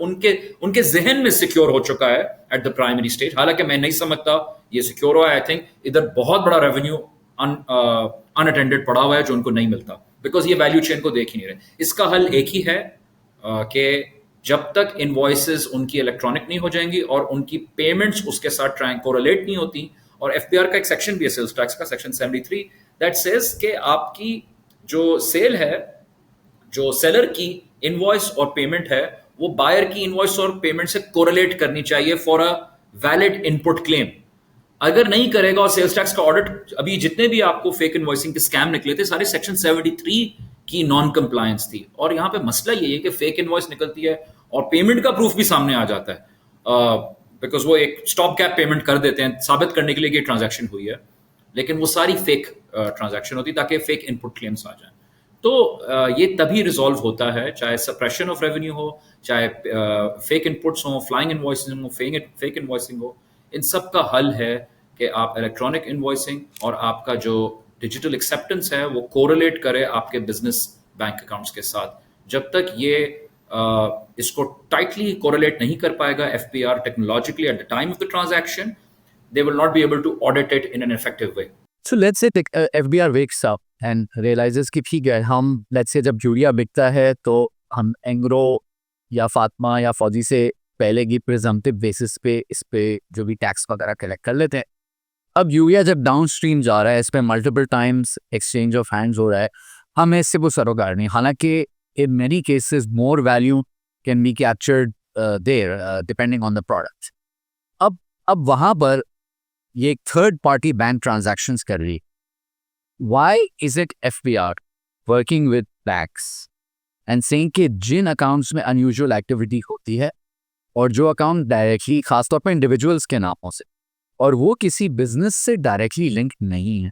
उनके जहन में सिक्योर हो चुका है एट द प्राइमरी स्टेज। हालांकि मैं नहीं समझता ये सिक्योर हुआ है, आई थिंक इधर बहुत बड़ा रेवेन्यू अनअटेंडेड पड़ा हुआ है जो उनको नहीं मिलता, बिकॉज ये वैल्यू चेन को देख ही नहीं रहे। इसका हल एक ही है कि जब तक इनवॉइसेस उनकी इलेक्ट्रॉनिक नहीं हो जाएंगी और उनकी पेमेंट्स उसके साथ कोरिलेट नहीं होती, और एफबीआर का एक सेक्शन भी है सेल्स टैक्स का, सेक्शन 73, दैट सेज कि आपकी जो सेल है, जो सेलर की इनवॉइस और पेमेंट है, वो बायर की इनवॉइस और पेमेंट से कोरिलेट करनी चाहिए for a valid input claim. अगर नहीं करेगा, और सेल्स टैक्स का ऑडिट, अभी जितने भी आपको फेक इनवॉइसिंग के स्कैम निकले थे सारे सेक्शन 73 की नॉन कंप्लायंस थी। और यहां पे मसला ये है कि फेक इनवॉइस निकलती है और पेमेंट का प्रूफ भी सामने आ जाता है, बिकॉज वो एक स्टॉप गैप पेमेंट कर देते हैं साबित करने के लिए कि ट्रांजैक्शन हुई है, लेकिन वो सारी फेक ट्रांजैक्शन होती है ताकि फेक इनपुट क्लेम्स आ जाए। तो ये तभी रिजॉल्व होता है, चाहे सप्रेशन ऑफ रेवेन्यू हो, चाहे फेक इनपुट्स हो, फ्लाइंग इनवॉइसिंग हो, फेक इनवॉइसिंग हो, इन सब का हल है कि आप इलेक्ट्रॉनिक इनवॉइसिंग और आपका जो डिजिटल एक्सेप्टेंस है वो कोरिलेट करे आपके बिजनेस बैंक अकाउंट्स के साथ। जब तक ये इसको टाइटली कोरिलेट नहीं कर पाएगा FBR technologically at the time of the transaction, they will not be able to audit it in an effective way. So let's say FBR wakes up and realizes कि ठीक है, हम let's say जब urea बिकता है तो हम एंग्रो या फातिमा या फौजी से पहले की प्रिजम्पटिव बेसिस पे इस पे जो भी टैक्स वगैरह कलेक्ट कर लेते हैं। अब यूरिया जब डाउन स्ट्रीम जा रहा है, इस पे multiple times exchange of hands हो रहा है, हमें इससे वो सरोकार नहीं। हालांकि in many cases more value can be captured there depending on the product. अब वहां पर ये एक थर्ड पार्टी बैंक ट्रांजैक्शंस कर रही। Why is it FBR working with banks and saying कि जिन अकाउंट्स में अनयूजुअल एक्टिविटी होती है और जो अकाउंट डायरेक्टली खासतौर पर इंडिविजुअल्स के नामों से और वो किसी बिजनेस से डायरेक्टली लिंक नहीं है।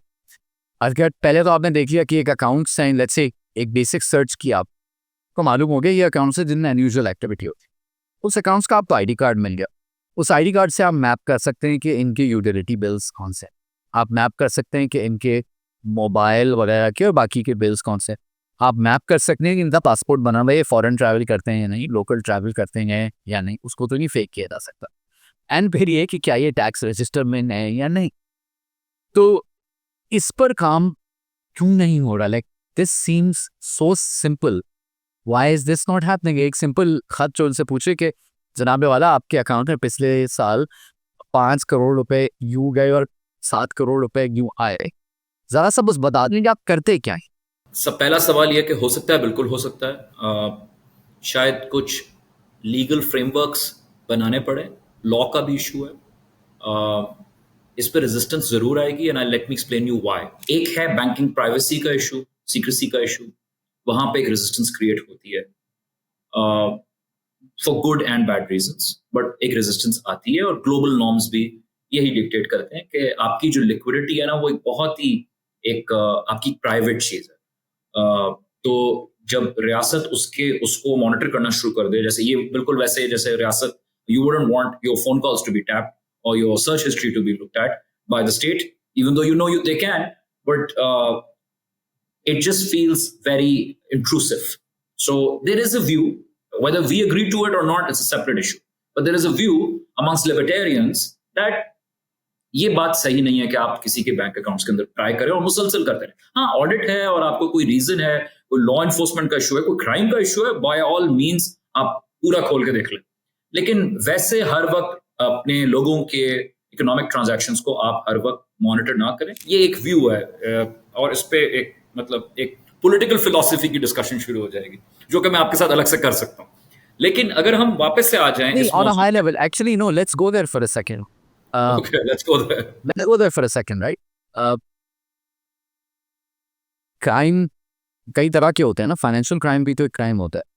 अगर पहले तो आपने देख लिया कि एक अकाउंट से लेट्स से एक बेसिक सर्च किया, आपको मालूम हो गया ये अकाउंट से जिनमें अनयूजुअल एक्टिविटी होती है, उस अकाउंट्स का आपको आईडी कार्ड मिल गया। उस आईडी कार्ड से आप मैप कर सकते हैं कि इनके यूटिलिटी बिल्स कौन से, आप मैप कर सकते हैं कि इनके मोबाइल वगैरह के और बाकी के बिल्स कौन से, आप मैप कर सकते हैं कि इनका पासपोर्ट बना हुआ है, फॉरेन ट्रैवल करते हैं या नहीं, लोकल ट्रैवल करते हैं या नहीं, उसको तो नहीं फेक किया जा सकता। एंड फिर ये कि क्या ये टैक्स रजिस्टर में है या नहीं। तो इस पर काम क्यों नहीं हो रहा? Like this seems so simple, why is this not happening? एक सिंपल खत जो उनसे पूछे कि जनाबे वाला आपके अकाउंट में पिछले साल 5 करोड़ रुपए यूं गए और 7 करोड़ रुपए यूं आए, जरा सा बस बता दें कि आप करते क्या है। सब पहला सवाल ये कि हो सकता है, बिल्कुल हो सकता है। शायद कुछ लीगल फ्रेमवर्क्स बनाने पड़े, लॉ का भी इशू है। इस पे रेजिस्टेंस जरूर आएगी and I let me explain you why. एक है बैंकिंग प्राइवेसी का इशू, सीक्रेसी का इशू, वहां पे एक रेजिस्टेंस क्रिएट होती है for good and bad reasons, but एक रेजिस्टेंस आती है और ग्लोबल नॉर्म्स भी यही डिक्टेट करते हैं कि आपकी जो लिक्विडिटी है ना वो एक बहुत ही एक आपकी प्राइवेट चीज है। तो जब रियासत उसको मॉनिटर करना शुरू कर दे, जैसे ये बिल्कुल वैसे जैसे रियासत, you wouldn't want your phone calls to be tapped or your search history to be looked at by the state, even though they can, but it just feels very intrusive. So there is a view, whether we agree to it or not, it's a separate issue. But there is a view amongst libertarians that ये बात सही नहीं है कि आप किसी के bank accounts के अंदर ट्राई करें और मुसलसल करते रहें। हाँ, ऑडिट है और आपको कोई रीजन है, कोई लॉ एनफोर्समेंट का इशू है, कोई क्राइम का इशू है, बाय ऑल मीन्स आप पूरा खोल के देख लें। लेकिन वैसे हर वक्त अपने लोगों के इकोनॉमिक ट्रांजैक्शंस को आप हर वक्त मॉनिटर ना करें, ये एक व्यू है। और इस पे एक मतलब एक पॉलिटिकल फिलॉसफी की डिस्कशन शुरू हो जाएगी, जो कि मैं आपके साथ अलग से कर सकता हूँ। लेकिन अगर हम वापस से आ जाएं नहीं, इस on a high मौजूद level, actually, no, let's go there for a second. Okay, let's go there. Let's go there for a second, right? Crime कई तरह के होते हैं ना, फाइनेंशियल क्राइम भी तो एक क्राइम होता है।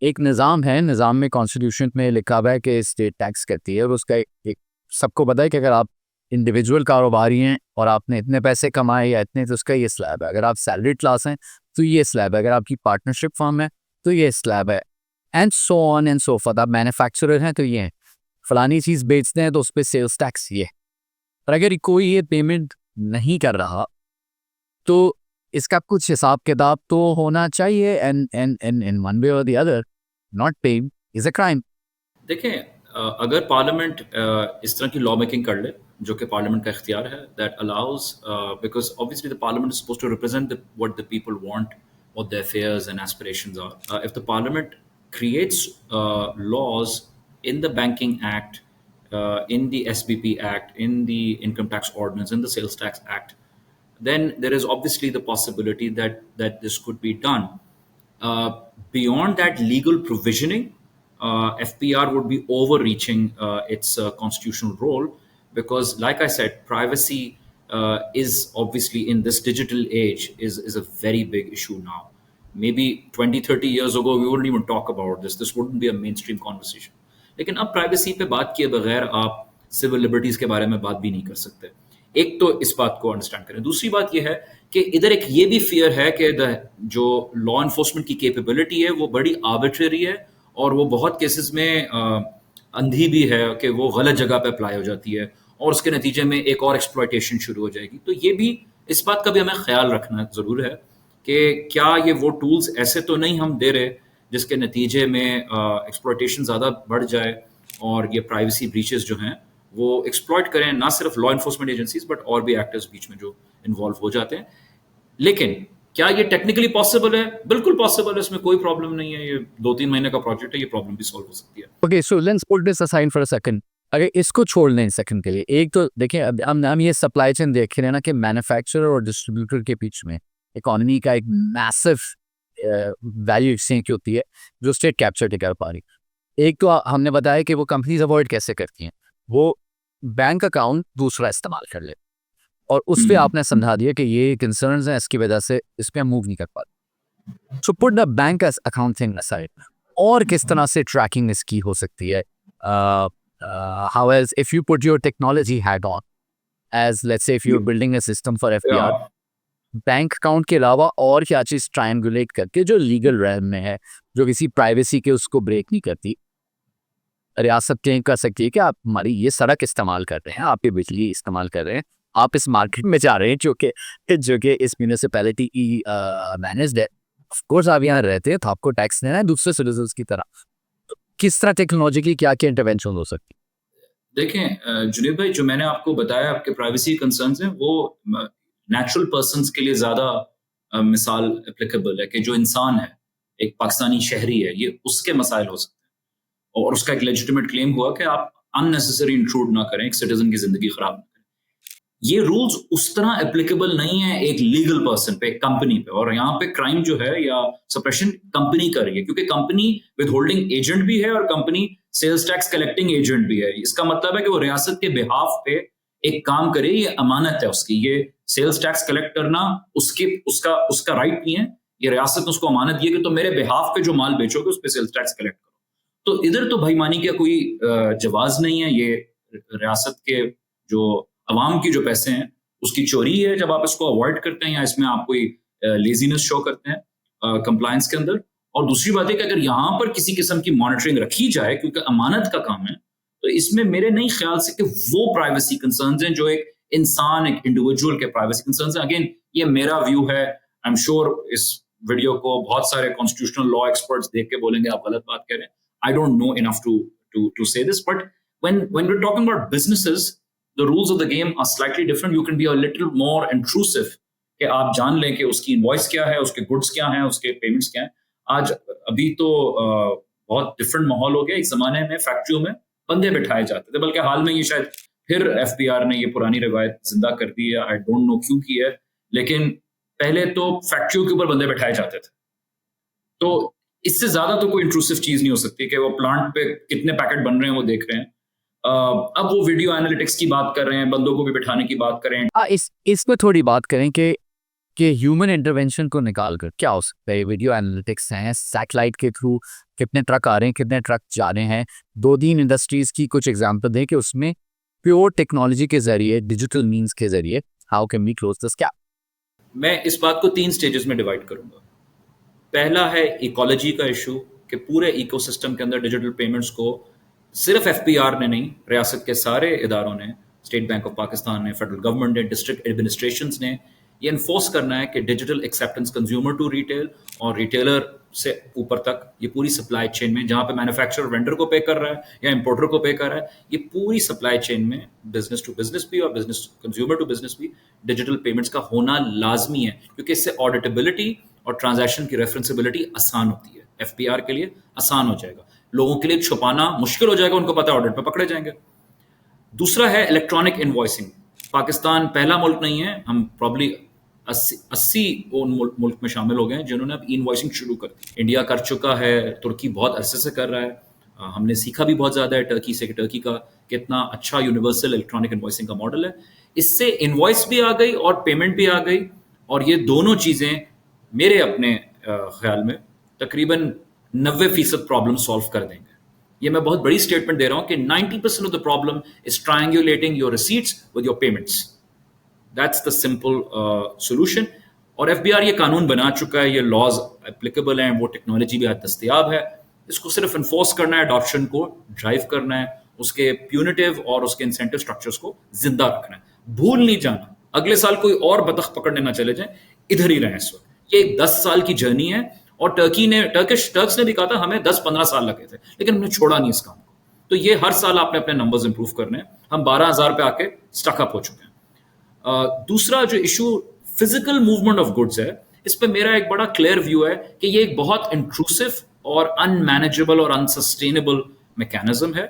एक निज़ाम है, निज़ाम में कॉन्स्टिट्यूशन में लिखा हुआ है कि स्टेट टैक्स करती है और उसका एक सबको पता है कि अगर आप इंडिविजुअल कारोबारी हैं और आपने इतने पैसे कमाए या इतने, तो उसका ये स्लैब है। अगर आप सैलरी क्लास हैं तो ये स्लैब है, अगर आपकी पार्टनरशिप फर्म है तो ये स्लैब है, and so on and so for. आप मैन्युफैक्चरर हैं तो ये है, फलानी चीज़ बेचते हैं तो उस पर सेल्स टैक्स ये है। और अगर कोई ये पेमेंट नहीं कर रहा तो इसका कुछ हिसाब किताब तो होना चाहिए, एंड इन वन वे और the other not paying is a crime. देखें, अगर पार्लियामेंट इस तरह की लॉ मेकिंग कर ले, जो कि पार्लियामेंट का इख्तियार है, that allows, because obviously the parliament is supposed to represent what the people want, what their fears and aspirations are. If the parliament creates laws in the Banking Act, in the SBP Act, in the Income Tax Ordinance, in the Sales Tax Act, then there is obviously the possibility that this could be done. Beyond that legal provisioning, FPR would be overreaching its constitutional role, because, like I said, privacy is obviously in this digital age is a very big issue now. Maybe 20-30 years ago we wouldn't even talk about this wouldn't be a mainstream conversation. लेकिन अब privacy पे बात किए बगैर आप civil liberties के बारे में बात भी नहीं कर सकते। एक तो इस बात को अंडरस्टैंड करें। दूसरी बात यह है कि इधर एक ये भी फियर है कि जो लॉ एनफोर्समेंट की कैपेबिलिटी है वो बड़ी आर्बिट्रेरी है और वो बहुत केसेस में अंधी भी है कि वो गलत जगह पे अप्लाई हो जाती है और उसके नतीजे में एक और एक्सप्लॉयटेशन शुरू हो जाएगी। तो ये भी, इस बात का भी हमें ख्याल रखना ज़रूर है कि क्या ये वो टूल्स ऐसे तो नहीं हम दे रहे जिसके नतीजे में एक्सप्लॉयटेशन ज़्यादा बढ़ जाए और ये प्राइवेसी ब्रीचेस जो हैं वो एक्सप्लॉयट करें ना सिर्फ लॉ एनफोर्समेंट एजेंसीज बट और भी एक्टर्स बीच में जो इन्वॉल्व हो जाते हैं। लेकिन क्या ये टेक्निकली पॉसिबल है? बिल्कुल पॉसिबल है, इसमें कोई प्रॉब्लम नहीं है। ये 2-3 महीने का प्रोजेक्ट है, ये प्रॉब्लम भी सॉल्व हो सकती है। Okay, so let's put this aside for a second. अगर इसको छोड़ लें सेकंड के लिए, एक तो देखिए अब हम ये सप्लाई चेन देख रहे हैं ना कि मैन्युफैक्चरर और डिस्ट्रीब्यूटर के बीच में इकोनॉमी का एक मैसिव वैल्यू एक्सचेंज होती है जो स्टेट कैप्चर नहीं कर पा रही। एक तो हमने बताया कि वो कंपनीज अवॉइड कैसे करती हैं, वो बैंक अकाउंट दूसरा इस्तेमाल कर ले, और उस पर आपने समझा दिया कि ये कंसर्न्स हैं, इसकी वजह से इस पर हम मूव नहीं कर पाते। So put the bank account thing aside, और किस तरह से ट्रैकिंग इसकी हो सकती है? How as if you put your technology hat on, as let's say if you are building a system for FBR, bank account के अलावा और क्या चीज़ ट्रायंगुलेट करके जो लीगल रेलम में है, जो किसी प्राइवेसी के उसको ब्रेक नहीं करती, रियासत क्लेम कर सकती है कि आप हमारी ये सड़क इस्तेमाल कर रहे हैं, आप ये बिजली इस्तेमाल कर रहे हैं, आप इस मार्केट में जा रहे हैं जो कि इस म्यूनिसिपैलिटी की मैनेज्ड है। ऑफ कोर्स आप यहाँ रहते हैं तो आपको टैक्स देना है दूसरे सिटीजन्स की तरह। तो किस तरह टेक्नोलॉजी की क्या क्या इंटरवेंशन हो सकती है? देखें जुनेद भाई, जो मैंने आपको बताया आपके प्राइवेसी कंसर्न्स हैं वो नेचुरल पर्सन्स के लिए ज़्यादा मिसाल एप्लीकेबल है कि जो इंसान है, एक पाकिस्तानी शहरी है, ये उसके मसाइल हो सकते हैं और उसका एक लेजिटिमेट क्लेम हुआ कि आप अननेसेसरी इंट्रूड ना करें, एक सिटीजन की जिंदगी खराब ना करें। ये रूल्स उस तरह एप्लीकेबल नहीं है एक लीगल पर्सन पे, एक कंपनी पे। और यहाँ पे क्राइम जो है या सप्रेशन कंपनी कर रही है, क्योंकि कंपनी विद होल्डिंग एजेंट भी है और company sales tax collecting agent भी है। इसका मतलब है कि वो रियासत के बिहाफ पे एक काम करे, ये अमानत है उसकी। ये सेल्स टैक्स कलेक्ट करना उसकी उसका उसका राइट नहीं है, ये रियासत ने उसको अमानत दी है कि तो मेरे बिहाफ पे जो माल बेचोगे उस पर सेल्स टैक्स कलेक्ट करो। तो इधर तो भाईमानी का कोई जवाज नहीं है। ये रियासत के जो अवाम की जो पैसे हैं उसकी चोरी है जब आप इसको अवॉइड करते हैं या इसमें आप कोई लेजीनेस शो करते हैं कंप्लायंस के अंदर। और दूसरी बात है कि अगर यहाँ पर किसी किस्म की मॉनिटरिंग रखी जाए, क्योंकि अमानत का काम है, तो इसमें मेरे नहीं ख्याल से कि वो प्राइवेसी कंसर्न्स हैं जो एक इंसान, एक इंडिविजुअल के प्राइवेसी कंसर्न्स हैं। अगेन, ये मेरा व्यू है। आई एम श्योर इस वीडियो को बहुत सारे कॉन्स्टिट्यूशनल लॉ एक्सपर्ट्स देख के बोलेंगे आप गलत बात कह रहे हैं। I don't know enough to say this, but when we're talking about businesses, the rules of the game are slightly different. You can be a little more intrusive कि आप जान लें कि उसकी इनवॉइस क्या है, उसके गुड्स क्या हैं, उसके पेमेंट्स क्या हैं। आज अभी तो बहुत डिफरेंट माहौल हो गया। एक जमाने में फैक्ट्रियों में बंदे बिठाए जाते थे, बल्कि हाल में ये शायद फिर एफबीआर ने ये पुरानी रिवायत जिंदा कर दी है। आई डोंट नो क्यों की है, लेकिन पहले तो फैक्ट्रियों के ऊपर बंदे बिठाए जाते थे। तो इससे ज्यादा तो कोई इंट्रूसिव चीज नहीं हो सकती कि वो प्लांट पे कितने पैकेट बन रहे हैं वो देख रहे हैं। अब वो वीडियो एनालिटिक्स की बात कर रहे हैं, बंदों को भी बिठाने की बात कर रहे हैं। इस पे थोड़ी बात करें कि ह्यूमन इंटरवेंशन को निकाल कर क्या हो सकता है। वीडियो एनालिटिक्स हैं, सैटेलाइट के थ्रू कितने ट्रक आ रहे हैं, कितने ट्रक जा रहे हैं। 2-3 इंडस्ट्रीज की कुछ एग्जांपल दें कि उसमें प्योर टेक्नोलॉजी के जरिए, डिजिटल मींस के जरिए, how can we close this gap. मैं इस बात को 3 स्टेजेस में डिवाइड करूंगा। पहला है इकोलॉजी का इशू कि पूरे इकोसिस्टम के अंदर डिजिटल पेमेंट्स को सिर्फ एफपीआर ने नहीं, रियासत के सारे इदारों ने, स्टेट बैंक ऑफ पाकिस्तान ने, फेडरल गवर्नमेंट ने, डिस्ट्रिक्ट एडमिनिस्ट्रेशंस ने ये इन्फोर्स करना है कि digital acceptance consumer to retail और रिटेलर से ऊपर तक ये पूरी सप्लाई चेन में, जहां पे मैन्युफैक्चरर वेंडर को पे कर रहा है या इंपोर्टर को पे कर रहा है, ये पूरी सप्लाई चेन में बिजनेस टू बिजनेस भी और बिजनेस कंज्यूमर टू बिजनेस भी डिजिटल पेमेंट्स का होना लाजमी है, क्योंकि इससे ऑडिटेबिलिटी और ट्रांजैक्शन की रेफरेंसिबिलिटी आसान होती है। एफपीआर के लिए आसान हो जाएगा, लोगों के लिए छुपाना मुश्किल हो जाएगा, उनको पता है ऑडिट पे पकड़े जाएंगे। दूसरा है इलेक्ट्रॉनिक इनवॉइसिंग। पाकिस्तान पहला मुल्क नहीं है, हम प्रॉब्ली 80 मुल्क में शामिल हो गए हैं जिन्होंने अब इनवॉइसिंग शुरू कर दी। इंडिया कर चुका है, तुर्की बहुत अरसे से कर रहा है। हमने सीखा भी बहुत ज़्यादा है टर्की से कि टर्की का कितना अच्छा यूनिवर्सल इलेक्ट्रॉनिक इनवॉइसिंग का मॉडल है। इससे इनवॉइस भी आ गई और पेमेंट भी आ गई, और ये दोनों चीज़ें मेरे अपने ख्याल में तकरीबन 90% प्रॉब्लम सॉल्व कर देंगे। ये मैं बहुत बड़ी स्टेटमेंट दे रहा हूँ कि 90% of the problem is triangulating your receipts with your payments. That's the simple solution. और एफबीआर ये कानून बना चुका है, ये लॉज एप्लीकेबल हैं, वो टेक्नोलॉजी भी आज दस्तयाब है। इसको सिर्फ इन्फोर्स करना है, अडॉप्शन को ड्राइव करना है, उसके प्यूनिटिव और उसके इंसेंटिव स्ट्रक्चर्स को जिंदा रखना है। भूल नहीं जाना, अगले साल कोई और बतख पकड़ने ना चले जाए, इधर ही रहें इस वक्त। ये एक 10 साल की जर्नी है, और टर्क्स ने भी कहा था हमें 10-15 साल लगे थे, लेकिन हमने छोड़ा नहीं इस काम को। तो ये हर साल आपने अपने नंबर्स इंप्रूव करने हैं। हम 12,000 पे आके स्टकअप हो चुके हैं। दूसरा जो issue physical movement of goods है, इस पे मेरा एक बड़ा क्लियर व्यू है कि ये एक बहुत इंट्रूसिव और अनमैनेजेबल और अनसस्टेनेबल मैकेनिज्म है।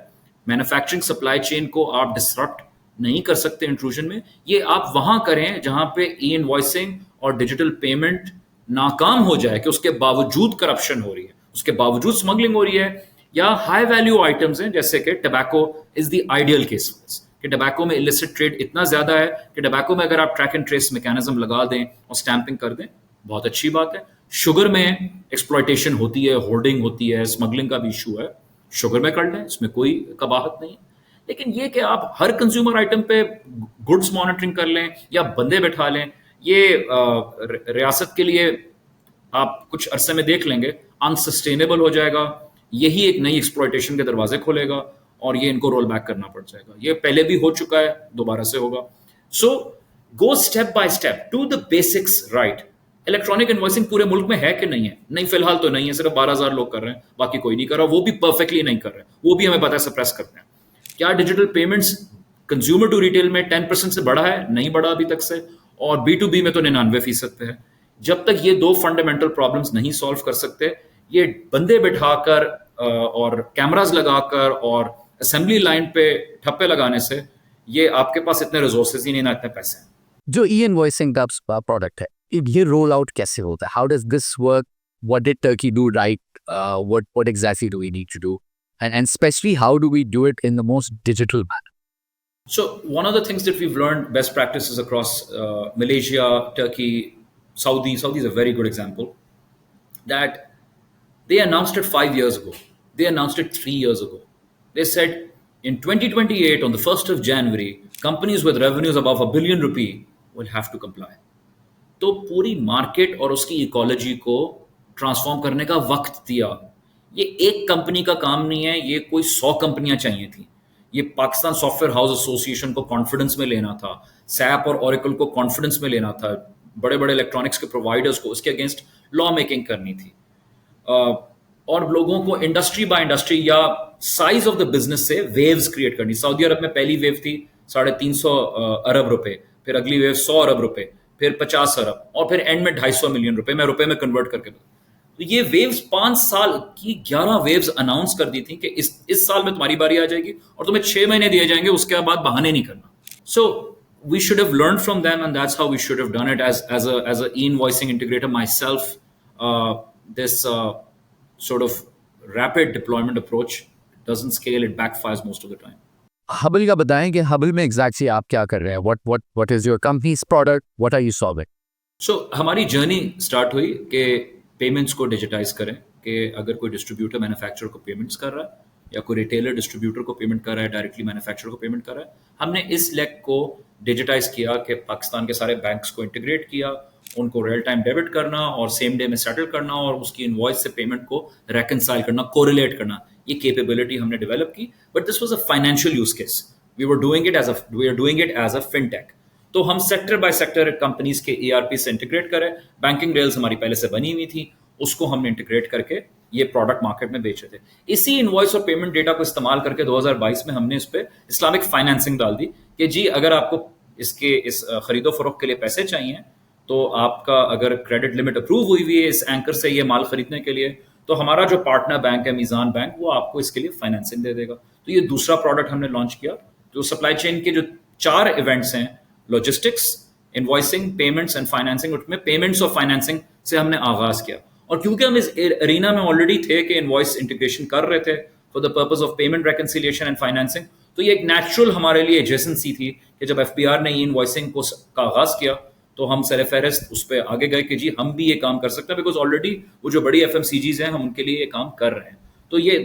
मैन्युफैक्चरिंग सप्लाई चेन को आप डिसरप्ट नहीं कर सकते इंट्रूजन में। ये आप वहां करें जहां पे ई इनवॉइसिंग और डिजिटल पेमेंट नाकाम हो जाए, कि उसके बावजूद करप्शन हो रही है, उसके बावजूद स्मगलिंग हो रही है, या हाई वैल्यू आइटम्स हैं जैसे कि tobacco is the ideal case कि टबैको में इलिसिट ट्रेड इतना ज्यादा है कि टबैको में अगर आप ट्रैक एंड ट्रेस मैकेनिज्म लगा दें और स्टैंपिंग कर दें, बहुत अच्छी बात है। शुगर में एक्सप्लॉयटेशन होती है, होर्डिंग होती है, स्मगलिंग का भी इशू है, शुगर में कर लें, इसमें कोई कबाहत नहीं। लेकिन ये कि आप हर कंज्यूमर आइटम पे गुड्स मॉनिटरिंग कर लें या बंदे बैठा लें, ये रियासत के लिए आप कुछ अरसे में देख लेंगे अनसस्टेनेबल हो जाएगा। यही एक नई एक्सप्लॉयटेशन के दरवाजे खोलेगा और ये इनको रोल बैक करना पड़ जाएगा। ये पहले भी हो चुका है, दोबारा से होगा। So go step by step to the basics right. Electronic invoicing पूरे मुल्क में है कि नहीं है? नहीं, फिलहाल तो नहीं है, सिर्फ 12,000 लोग कर रहे हैं, बाकी कोई नहीं कर रहा, वो भी परफेक्टली नहीं कर रहे, वो भी हमें पता है सप्रेस करते हैं। क्या digital payments consumer to retail में 10% से बढ़ा है? नहीं बढ़ा अभी तक से, और B2B में तो 99% पे है। जब तक ये दो फंडामेंटल प्रॉब्लम्स नहीं सॉल्व कर सकते, ये बंदे बिठाकर और कैमरास लगाकर और असेंबली लाइन पे ठप्पे लगाने से ये आपके पास इतने रिसोर्सेज ही नहीं, ना इतने पैसे हैं। जो ई इनवॉइसिंग का प्रोडक्ट है, ये रोल आउट कैसे होता है? How does this work? What did Turkey do right? What exactly do we need to do, and specially how do we do it in the most digital manner? So one of the things that we've learned, best practices across Malaysia, Turkey, Saudi is a very good example, that they announced it 5 years ago. They announced it 3 years ago. They said in 2028, on the 1st of January, companies with revenues above ₹1 billion will have to comply. तो पूरी market और उसकी ecology को transform करने का वक्त दिया। ये एक कंपनी का काम नहीं है, ये कोई 100 कंपनियां चाहिए थी। ये पाकिस्तान सॉफ्टवेयर हाउस एसोसिएशन को कॉन्फिडेंस में लेना था, सैप और ओरेकल को कॉन्फिडेंस में लेना था, बड़े बड़े इलेक्ट्रॉनिक्स के प्रोवाइडर्स को उसके अगेंस्ट लॉ मेकिंग करनी थी। और लोगों को इंडस्ट्री बाय इंडस्ट्री या साइज ऑफ द बिजनेस से वेव्स क्रिएट करनी। सऊदी अरब में पहली वेव थी 350 अरब रुपए, फिर अगली वेव 100 अरब रुपए, फिर 50 अरब, और फिर एंड में 250 मिलियन रुपए। मैं रुपए में कन्वर्ट करके दूं तो ये वेव्स 5 साल की 11 वेव्स अनाउंस कर दी थी कि इस साल में तुम्हारी बारी आ जाएगी और तुम्हें 6 महीने दिए जाएंगे, उसके बाद बहाने नहीं करना। सो we should have learned from them, and that's how we should have done it as a e-invoicing integrator myself. This sort of rapid deployment approach doesn't scale, it backfires most of the time. Hubble का बताएं कि Hubble में exactly आप क्या कर रहे हैं? What is your company's product? What are you solving? So हमारी जर्नी स्टार्ट हुई कि पेमेंट्स को डिजिटाइज करें, कि अगर कोई डिस्ट्रीब्यूटर मैन्युफैक्चरर को पेमेंट्स कर रहा है या कोई रिटेलर डिस्ट्रीब्यूटर को पेमेंट कर रहा है, डायरेक्टली मैन्युफैक्चरर को पेमेंट कर रहा है, हमने इस लेग को डिजिटाइज किया कि पाकिस्तान के सारे बैंक्स को इंटीग्रेट किया, उनको रियल टाइम डेबिट करना और सेम डे में सेटल करना और उसकी इनवॉइस से पेमेंट को रेकनसाइल करना, कोरिलेट करना, ये कैपेबिलिटी हमने डेवलप की। But this was a financial use case. We are doing it as a fintech. तो हम सेक्टर बाय सेक्टर कंपनीज के ERP से इंटीग्रेट करें। बैंकिंग रेल्स हमारी पहले से बनी हुई थी, उसको हमने इंटीग्रेट करके ये प्रोडक्ट मार्केट में बेचे थे। इसी इनवॉइस और पेमेंट डेटा को इस्तेमाल करके 2022 में हमने इस पे इस्लामिक फाइनेंसिंग डाल दी कि जी अगर आपको इस खरीदो फरोख्त के लिए पैसे चाहिए, तो आपका अगर क्रेडिट लिमिट अप्रूव हुई है इस एंकर से ये माल खरीदने के लिए, तो हमारा जो पार्टनर बैंक है मीज़ान बैंक, वो आपको इसके लिए फाइनेंसिंग दे देगा। तो ये दूसरा प्रोडक्ट हमने लॉन्च किया। जो सप्लाई चेन के जो 4 इवेंट्स हैं, logistics, invoicing, payments and financing, उसमें पेमेंट्स और फाइनेंसिंग से हमने आगाज किया। और क्योंकि हम इस एरिना में ऑलरेडी थे कि इनवॉइस इंटीग्रेशन कर रहे थे for the purpose of payment reconciliation and financing, तो ये एक नेचुरल हमारे लिए एडजेसेंसी थी कि जब FBR ने इनवॉइसिंग का आगाज किया तो हम सर फहरिस्त उस पर आगे गए कि जी हम भी ये काम कर सकते हैं, बिकॉज ऑलरेडी वो जो बड़ी FMCGs हैं हम उनके लिए ये काम कर रहे हैं। तो ये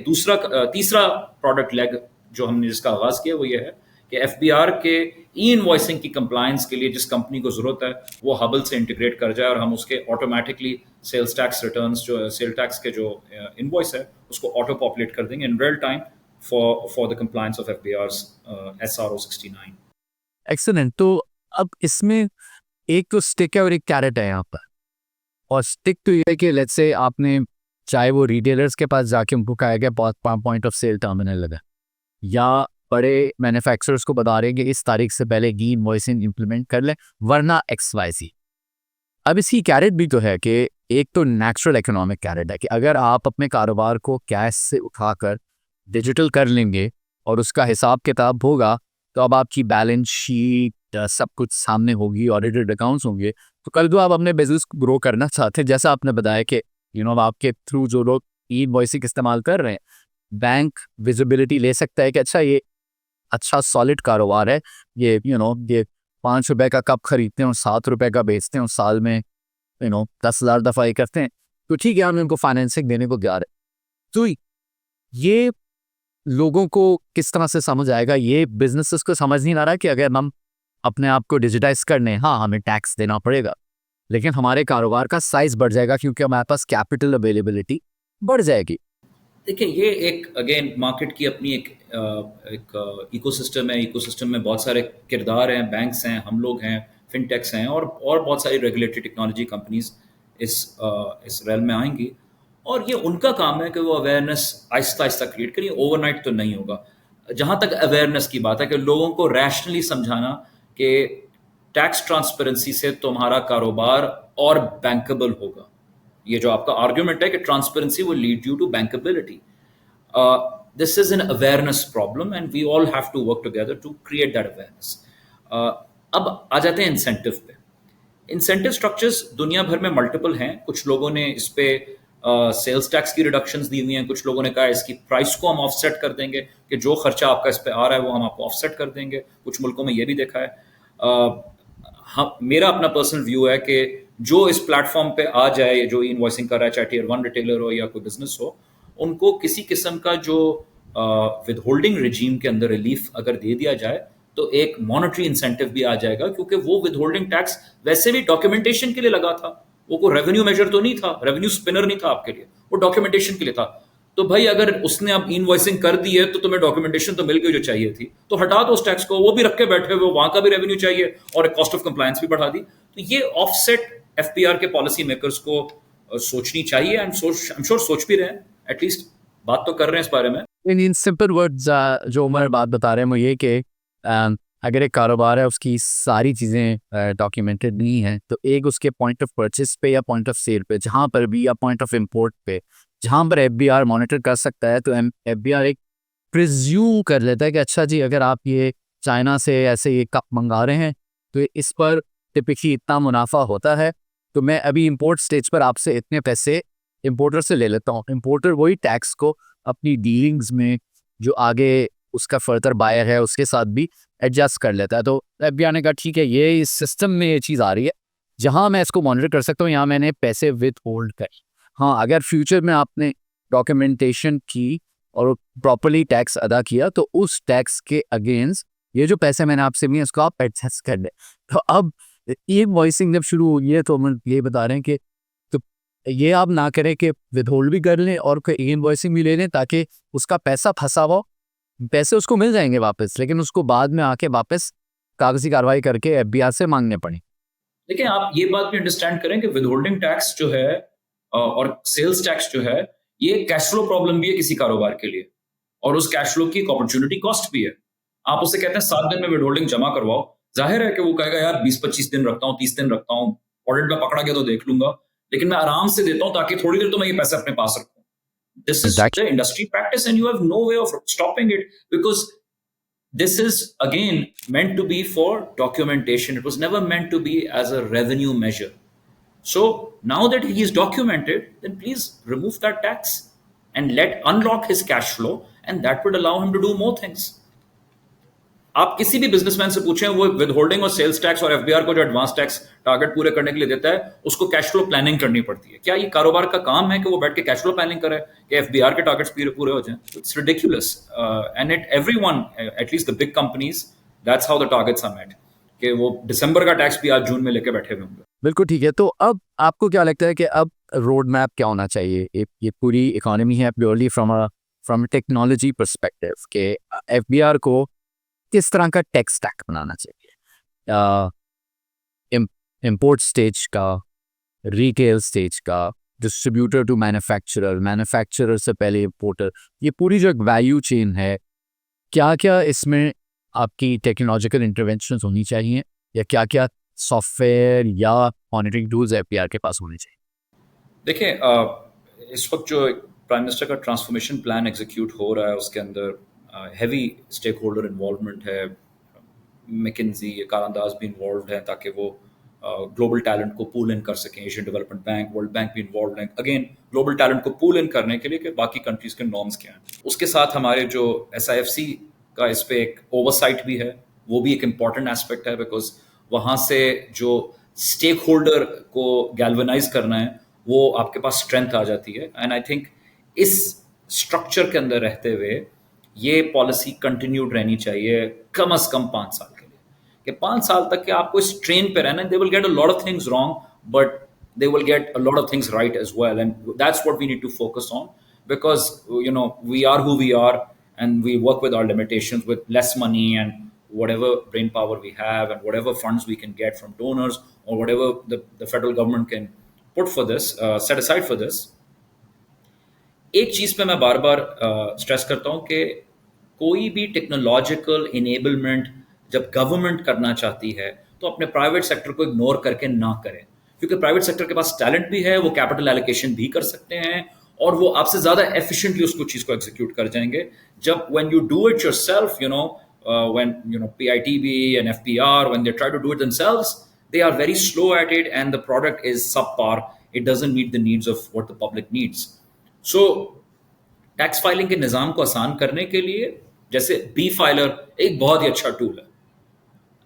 तीसरा प्रोडक्ट लेग जो हमने जिसका आगाज किया वो ये है कि FBR के ई-इनवॉइसिंग की कंप्लायंस के लिए जिस कंपनी को जरूरत है वो हबल से इंटीग्रेट कर जाए और हम उसके ऑटोमेटिकली सेल्स टैक्स रिटर्न्स, जो सेल टैक्स के जो इनवॉइस है उसको ऑटो पॉपुलेट कर देंगे in real time for the compliance of FBR's SRO 69। Excellent. तो अब इसमें एक तो स्टिक है और एक कैरेट है यहाँ पर। और स्टिक तो ये है कि लेट्स से आपने चाहे वो रिटेलर्स के पास जाके उनको कहा गया पॉइंट ऑफ सेल टर्मिनल लगा, या बड़े मैन्युफैक्चरर्स को बता रहे हैं कि इस तारीख से पहले ई इनवॉइसिंग इंप्लीमेंट कर लें वरना XYZ। अब इसकी कैरेट भी तो है कि एक तो नेचुरल इकोनॉमिक कैरेट है कि अगर आप अपने कारोबार को कैश से उठाकर डिजिटल कर लेंगे और उसका हिसाब किताब होगा, तो अब आपकी बैलेंस शीट सब कुछ सामने होगी, ऑडिटेड अकाउंट्स होंगे। तो कल जो आप अपने बिजनेस को ग्रो करना चाहते हैं, जैसा आपने बताया कि आपके थ्रू जो लोग ई इनवॉइसिंग इस्तेमाल कर रहे हैं, बैंक विजिबिलिटी ले सकता है कि अच्छा ये अच्छा सॉलिड कारोबार है, ये ये 5 रुपए का कप खरीदते हैं और 7 रुपए का बेचते हैं और साल में 10,000 दफ़ा ये करते हैं, तो ठीक है हम इनको फाइनेंसिंग देने को तैयार है। तो ये लोगों को किस तरह से समझ आएगा? ये बिजनेसेस को समझ नहीं आ रहा कि अगर हम अपने आप को डिजिटाइज करने, हाँ हमें टैक्स देना पड़ेगा, लेकिन हमारे कारोबार का साइज बढ़ जाएगा क्योंकि हमारे पास कैपिटल अवेलेबिलिटी बढ़ जाएगी। देखिए ये एक अगेन मार्केट की अपनी एक इकोसिस्टम है। इकोसिस्टम में बहुत सारे किरदार हैं, बैंक्स हैं, हम लोग हैं, फिनटेक्स हैं और बहुत सारी रेगुलेटरी टेक्नोलॉजी कंपनीज इस रेल में आएंगी और ये उनका काम है कि वो अवेयरनेस आहिस्ता आहिस्ता क्रिएट करें। ओवरनाइट तो नहीं होगा। जहाँ तक अवेयरनेस की बात है कि लोगों को रैशनली समझाना कि टैक्स ट्रांसपेरेंसी से तुम्हारा कारोबार और बैंकेबल होगा। ये जो आपका आर्ग्यूमेंट है कि transparency will lead you to bankability, this is an awareness problem and we all have to work together to create that awareness. अब आ जाते हैं इंसेंटिव पे. इंसेंटिव स्ट्रक्चर्स दुनिया भर में मल्टीपल हैं. कुछ लोगों ने इस पे सेल्स टैक्स की रिडक्शंस दी हुई हैं. कुछ लोगों ने कहा इसकी प्राइस को हम ऑफसेट कर देंगे कि जो खर्चा आपका इस पे आ रहा है वो हम आपको ऑफसेट कर देंगे. कुछ मुल्कों में ये भी देखा है. मेरा अपना पर्सनल व्यू है कि जो इस प्लेटफॉर्म पे आ जाए, जो इनवॉइसिंग कर रहा है, चाहे टियर 1 रिटेलर हो या कोई बिजनेस हो, उनको किसी किस्म का जो विद होल्डिंग रिजीम के अंदर रिलीफ अगर दे दिया जाए तो एक मॉनेटरी इंसेंटिव भी आ जाएगा, क्योंकि वो विद होल्डिंग टैक्स वैसे भी डॉक्यूमेंटेशन के लिए लगा था. वो कोई रेवेन्यू मेजर तो नहीं था, रेवेन्यू स्पिनर नहीं था आपके लिए, वो डॉक्यूमेंटेशन के लिए था. तो भाई अगर उसने अब इनवॉइसिंग कर दी है तो तुम्हें डॉक्यूमेंटेशन तो मिल गई जो चाहिए थी, तो हटा दो उस टैक्स को. वो भी रख के बैठे हुए, वहां का भी रेवेन्यू चाहिए और एक कॉस्ट ऑफ कंप्लायंस भी बढ़ा दी. तो ये ऑफसेट एफपीआर के पॉलिसी मेकर्स को सोचनी चाहिए. आई एम श्योर सोच भी रहे हैं, एटलीस्ट बात तो कर रहे हैं इस बारे में. इन सिंपल वर्ड्स जो उमर बात बता रहे हैं वो ये कि अगर एक कारोबार है उसकी सारी चीज़ें डॉक्यूमेंटेड नहीं है, तो एक उसके पॉइंट ऑफ परचेस पे या पॉइंट ऑफ सेल पे जहाँ पर भी, या पॉइंट ऑफ इंपोर्ट पे जहाँ पर एफबीआर मॉनिटर कर सकता है, तो एफबीआर एक प्रिज्यूम कर लेता है कि अच्छा जी, अगर आप ये चाइना से ऐसे ये कप मंगा रहे हैं तो इस पर टिपिकली इतना मुनाफा होता है, तो मैं अभी इंपोर्ट स्टेज पर आपसे इतने पैसे इंपोर्टर से ले लेता हूँ. इंपोर्टर वही टैक्स को अपनी डीलिंग्स में जो आगे उसका फर्दर बायर है उसके साथ भी एडजस्ट कर लेता है. तो एफबीआर ने कहा ठीक है, ये इस सिस्टम में ये चीज़ आ रही है जहाँ मैं इसको मॉनिटर कर सकता हूँ, यहाँ मैंने पैसे विद होल्ड कर. हाँ, अगर फ्यूचर में आपने डॉक्यूमेंटेशन की और प्रॉपरली टैक्स अदा किया तो उस टैक्स के अगेंस्ट ये जो पैसे मैंने आपसे लिए उसको आप एडजस्ट कर लें. तो अब ये वॉइसिंग जब शुरू हुई है तो हम ये बता रहे हैं कि तो ये आप ना करें कि विद होल्ड भी कर लें और कोई इनवॉइसिंग भी ले लें, ताकि उसका पैसा फंसा हुआ, पैसे उसको मिल जाएंगे वापस, लेकिन उसको बाद में आके वापस कागजी कार्रवाई करके एफबीआर से मांगने पड़े. लेकिन आप ये बात भी अंडरस्टैंड करें कि विद होल्डिंग टैक्स जो है और सेल्स टैक्स जो है, ये कैश फ्लो प्रॉब्लम भी है किसी कारोबार के लिए, और उस कैश फ्लो की एक अपॉर्चुनिटी कॉस्ट भी है. आप उसे कहते हैं 7 दिन में विद होल्डिंग जमा करवाओ, जाहिर है कि वो कहेगा यार 20-25 दिन रखता हूँ, 30 दिन रखता हूँ, ऑडिट में पकड़ा गया तो देख लूंगा, लेकिन मैं आराम से देता हूँ ताकि थोड़ी देर तो मैं ये पैसे अपने पास रखूं. This is the industry practice and you have no way of stopping it, because this is again meant to be for documentation. It was never meant to be as a revenue measure. So now that he is documented, then please remove that tax and unlock his cash flow, and that would allow him to do more things. आप किसी भी businessman से पूछें, वो with holding और sales tax और FBR को जो एडवांस टैक्स टारगेट पूरे करने के लिए देता है, उसको कैश फ्लो प्लानिंग करनी पड़ती है. क्या ये कारोबार का काम है कि वो बैठ के कैश फ्लो प्लानिंग करे कि एफबीआर के टारगेट्स पूरे हो जाएं? It's ridiculous. And everyone, at least the big companies, that's how the targets are met, कि वो दिसंबर का टैक्स भी आज जून में लेके बैठे हुए होंगे. बिल्कुल ठीक है. तो अब आपको क्या लगता है कि अब रोड मैप क्या होना चाहिए? ये पूरी इकोनॉमी है प्योरली फ्रॉम टेक्नोलॉजी पर्सपेक्टिव, के एफबीआर को किस तरह का टेक स्टैक बनाना चाहिए, इंपोर्ट स्टेज का, रिटेल स्टेज का, डिस्ट्रीब्यूटर टू मैन्युफैक्चरर, मैन्युफैक्चरर से पहले इंपोर्टर, ये पूरी जो वैल्यू चेन है, क्या क्या इसमें आपकी टेक्नोलॉजिकल इंटरवेंशंस होनी चाहिए, या क्या क्या सॉफ्टवेयर या मॉनिटरिंग टूल्स एफबीआर के पास होने चाहिए? देखिए, इस वक्त जो प्राइम मिनिस्टर का ट्रांसफॉर्मेशन प्लान एग्जीक्यूट हो रहा है, उसके अंदर हैवी स्टेक होल्डर इन्वॉल्वमेंट है. मैकिन्जी, कारंदाज भी इन्वॉल्व हैं ताकि वो ग्लोबल टैलेंट को पूल इन कर सकें. Asian development bank, world bank भी इन्वॉल्व हैं, अगेन ग्लोबल टैलेंट को पूल इन करने के लिए कि बाकी कंट्रीज के नॉर्म्स क्या हैं. उसके साथ हमारे जो SIFC का इस पे एक ओवरसाइट भी है, वो भी एक इम्पॉर्टेंट एस्पेक्ट है, बिकॉज वहाँ से जो स्टेक होल्डर को गैल्वनाइज करना है वो आपके पास स्ट्रेंथ आ जाती है. एंड आई थिंक इस स्ट्रक्चर के अंदर रहते हुए ये पॉलिसी कंटिन्यूड रहनी चाहिए कम से कम 5 साल के लिए, कि 5 साल तक के आपको इस ट्रेन पे रहना. They will get a lot of things wrong, but they will get a lot of things right as well, and that's what we need to focus on, because you know we are who we are and we work with our limitations, with less money and whatever brain power we have and whatever funds we can get from donors or whatever the federal government can put for this, set aside for this. एक चीज पे मैं बार बार stress करता हूं कि कोई भी technological enablement जब गवर्नमेंट करना चाहती है तो अपने प्राइवेट सेक्टर को इग्नोर करके ना करें, क्योंकि प्राइवेट सेक्टर के पास टैलेंट भी है, वो कैपिटल एलोकेशन भी कर सकते हैं और वो आपसे ज़्यादा एफिशिएंटली उसको चीज़ को एग्जीक्यूट कर जाएंगे. जब when you do it yourself, when PITB and FPR, when they try to do it themselves, they are very slow at it and the product is subpar. It doesn't meet the needs of what the public needs. So tax filing के निज़ाम को आसान करने के लिए जैसे B filer एक बहुत ही अच्छा टूल है.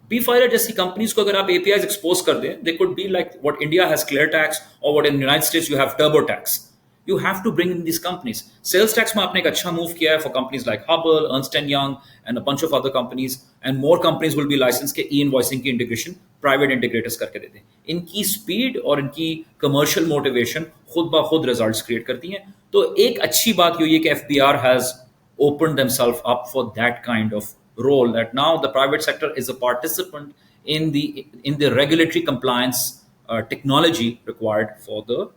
बी फाइलर जैसी कंपनीज को अगर आप एपीआई एक्सपोज कर दें, they could be like what India has ClearTax और what in United States you have TurboTax. You have to bring in these companies. Sales tax में आपने एक अच्छा move किया है for companies like Hubble, Ernst and Young, and a bunch of other companies, and more companies will be licensed के e-invoicing की integration private integrators करके देते हैं. इनकी speed और इनकी commercial motivation खुद ब खुद results create करती हैं. तो एक अच्छी बात ये है कि FPR has opened themselves up for that kind of role, that now the private sector is a participant in the regulatory compliance technology required for the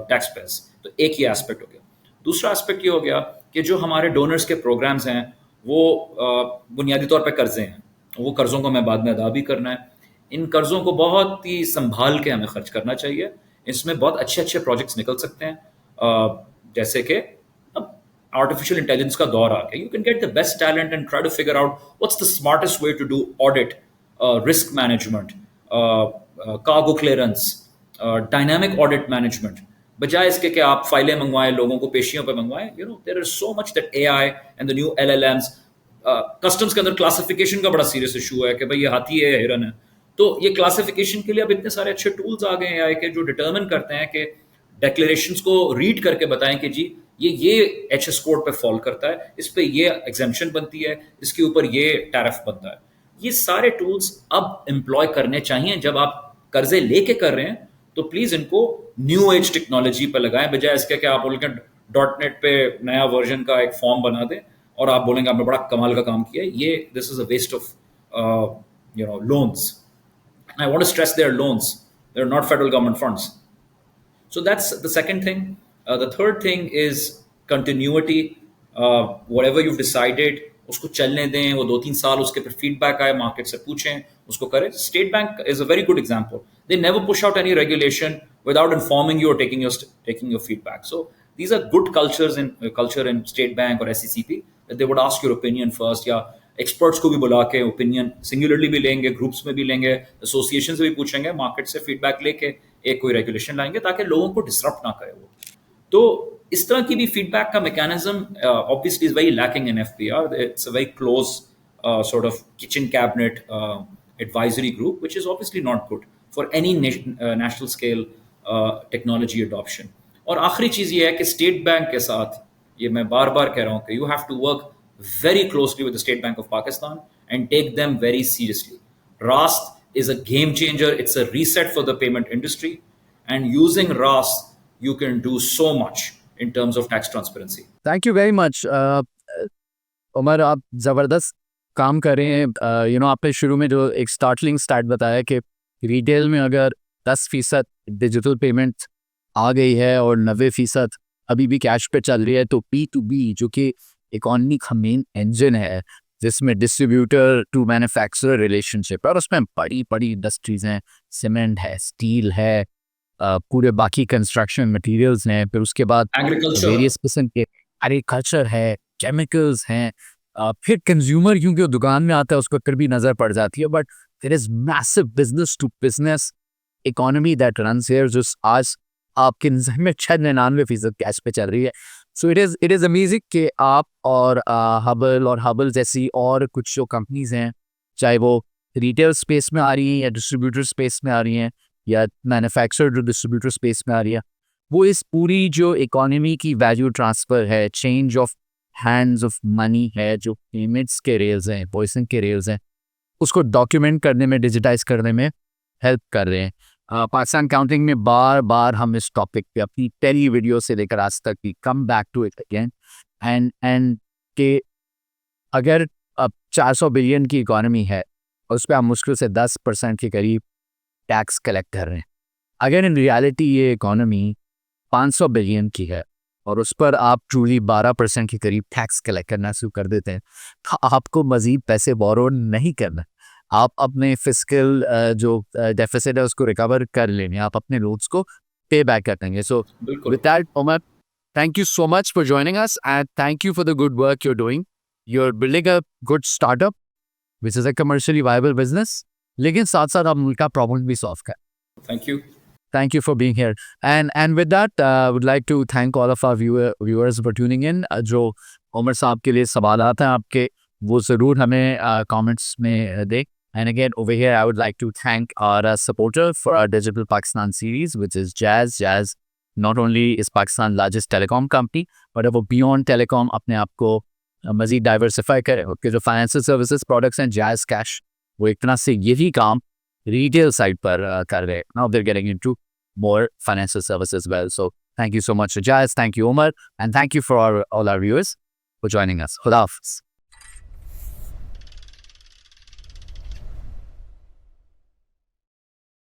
taxpayers. तो एक ही एस्पेक्ट हो गया. दूसरा एस्पेक्ट ये हो गया कि जो हमारे डोनर्स के प्रोग्राम्स हैं वो बुनियादी तौर पे कर्जे हैं. वो कर्ज़ों को हमें बाद में अदा भी करना है. इन कर्ज़ों को बहुत ही संभाल के हमें खर्च करना चाहिए. इसमें बहुत अच्छे अच्छे प्रोजेक्ट्स निकल सकते हैं. जैसे कि अब आर्टिफिशियल इंटेलिजेंस का दौर आ गया. You can get the best talent and try to figure out what's the smartest way to do audit, risk management, cargo clearance, dynamic audit management, बजाय इसके कि आप फाइलें मंगवाएं, लोगों को पेशियों पे मंगवाएं. There is so much that AI and the new LLMs. Customs के अंदर क्लासिफिकेशन का बड़ा सीरियस इशू है कि भाई ये हाथी है, हिरन है. तो ये क्लासिफिकेशन के लिए अब इतने सारे अच्छे टूल्स आ गए हैं एआई के जो डिटरमिन करते हैं कि डिक्लेरेशंस को रीड करके बताएं कि जी ये एचएस कोड पे फॉल करता है, इस पे ये एग्जेम्पशन बनती है, इसके ऊपर ये टैरिफ बनता है. ये सारे टूल्स अब एम्प्लॉय करने चाहिए. जब आप कर्जे लेके कर रहे हैं तो प्लीज इनको न्यू एज टेक्नोलॉजी पे लगाएं, बजाय इसके कि आप बोलेंगे .NET पे नया वर्जन का एक फॉर्म बना दें और आप बोलेंगे आपने बड़ा कमाल का काम किया. ये this is a waste of loans. And I want to stress they're loans. They're not federal government funds. So that's the second thing. The third thing is continuity. Whatever you've decided, उसको चलने दें. वो 2-3 साल उसके फिर feedback आए, market से पूछें, उसको करें. State bank is a very good example. They never push out any regulation without informing you or taking your feedback. So these are good culture in State Bank or SECP, that they would ask your opinion first. या experts को भी बुला के opinion singularly भी लेंगे, groups में भी लेंगे, associations से भी पूछेंगे, market से feedback लेके एक कोई regulation लाएंगे ताकि लोगों को disrupt ना करे वो. तो इस तरह की भी feedback का mechanism obviously is very lacking in FPR. It's a very close sort of kitchen cabinet advisory group, which is obviously not good for any national scale technology adoption. और आखिरी चीज़ ये है कि स्टेट बैंक के साथ, ये मैं बार बार कह रहा हूँ कि you have to work very closely with the State Bank of Pakistan and take them very seriously. RAST is a game changer. It's a reset for the payment industry. And using RAST, you can do so much in terms of tax transparency. Thank you very much. Umar, आप ज़बरदस्त काम कर रहे हैं. आपने शुरू में जो एक स्टार्ट बताया कि रिटेल में अगर 10% डिजिटल पेमेंट आ गई है और 90% अभी भी कैश पे चल रही है, तो P2B जो कि इकोनॉमी का मेन इंजन है, जिसमें डिस्ट्रीब्यूटर टू मैन्युफैक्चरर रिलेशनशिप है, और उसमें बड़ी बड़ी इंडस्ट्रीज हैं, सीमेंट है, स्टील है, पूरे बाकी कंस्ट्रक्शन मटेरियल्स हैं, फिर उसके बाद वेरियस किस्म के एग्रीकल्चर है, केमिकल्स हैं, फिर कंज्यूमर क्योंकि वो दुकान में आता है उसको फिर भी नज़र पड़ जाती है. But there is massive business to business economy that runs here, जो आज आपके नज़र में 99% कैश पे चल रही है. सो इट इज़ अमेजिंग कि आप और हबल जैसी और कुछ जो कंपनीज हैं, चाहे वो रिटेल स्पेस में आ रही हैं या डिस्ट्रीब्यूटर स्पेस में आ रही हैं या मैन्युफैक्चरर जो डिस्ट्रीब्यूटर स्पेस में आ रही है, वो इस पूरी जो इकोनॉमी की वैल्यू ट्रांसफ़र है, change of hands of money है, जो पेमेंट्स के रेल्स हैं, इनवॉइसिंग के रेल्स हैं, उसको डॉक्यूमेंट करने में, डिजिटाइज करने में हेल्प कर रहे हैं. पाकिस्तान काउंटिंग में बार बार हम इस टॉपिक पे अपनी पहली वीडियो से लेकर आज तक की come back to it again and कि अगर अब 400 बिलियन की इकोनॉमी है और उस पर आप मुश्किल से 10% के करीब टैक्स कलेक्ट कर रहे हैं. अगर इन रियलिटी ये इकोनॉमी 500 बिलियन की है और उस पर आप ट्रूली 12% के करीब टैक्स कलेक्ट करना शुरू कर देते हैं, तो आपको मज़ीद पैसे बोरो नहीं करना. आप अपने फिस्कल जो डेफिसिट है उसको रिकवर कर लेंगे, आप अपने लोन्स को पे बैक कर देंगे. So with that, Umar, Thank you so much for joining us, and thank you for the good work you're doing. You're building a good startup, which is a commercially viable business. लेकिन साथ साथ आप मुल्क का problem भी solve कर. Thank you. Thank you for being here. And with that, I would like to thank all of our viewers for tuning in. जो उमर साहब के लिए सवालात हैं आपके, वो ज़रूर हमें comments में दें. And again, over here, I would like to thank our supporter for our Digital Pakistan series, which is Jazz. Jazz not only is Pakistan's largest telecom company, but वो beyond telecom अपने आप को मज़ीद diversify करे. उसके जो financial services products हैं, jazz cash, वो एक तरह से यही काम retail side पर कर रहे हैं. Now they're getting into more financial services as well. So thank you so much, Jazz. Thank you, Omar. And thank you for all our viewers for joining us. Khuda Hafiz.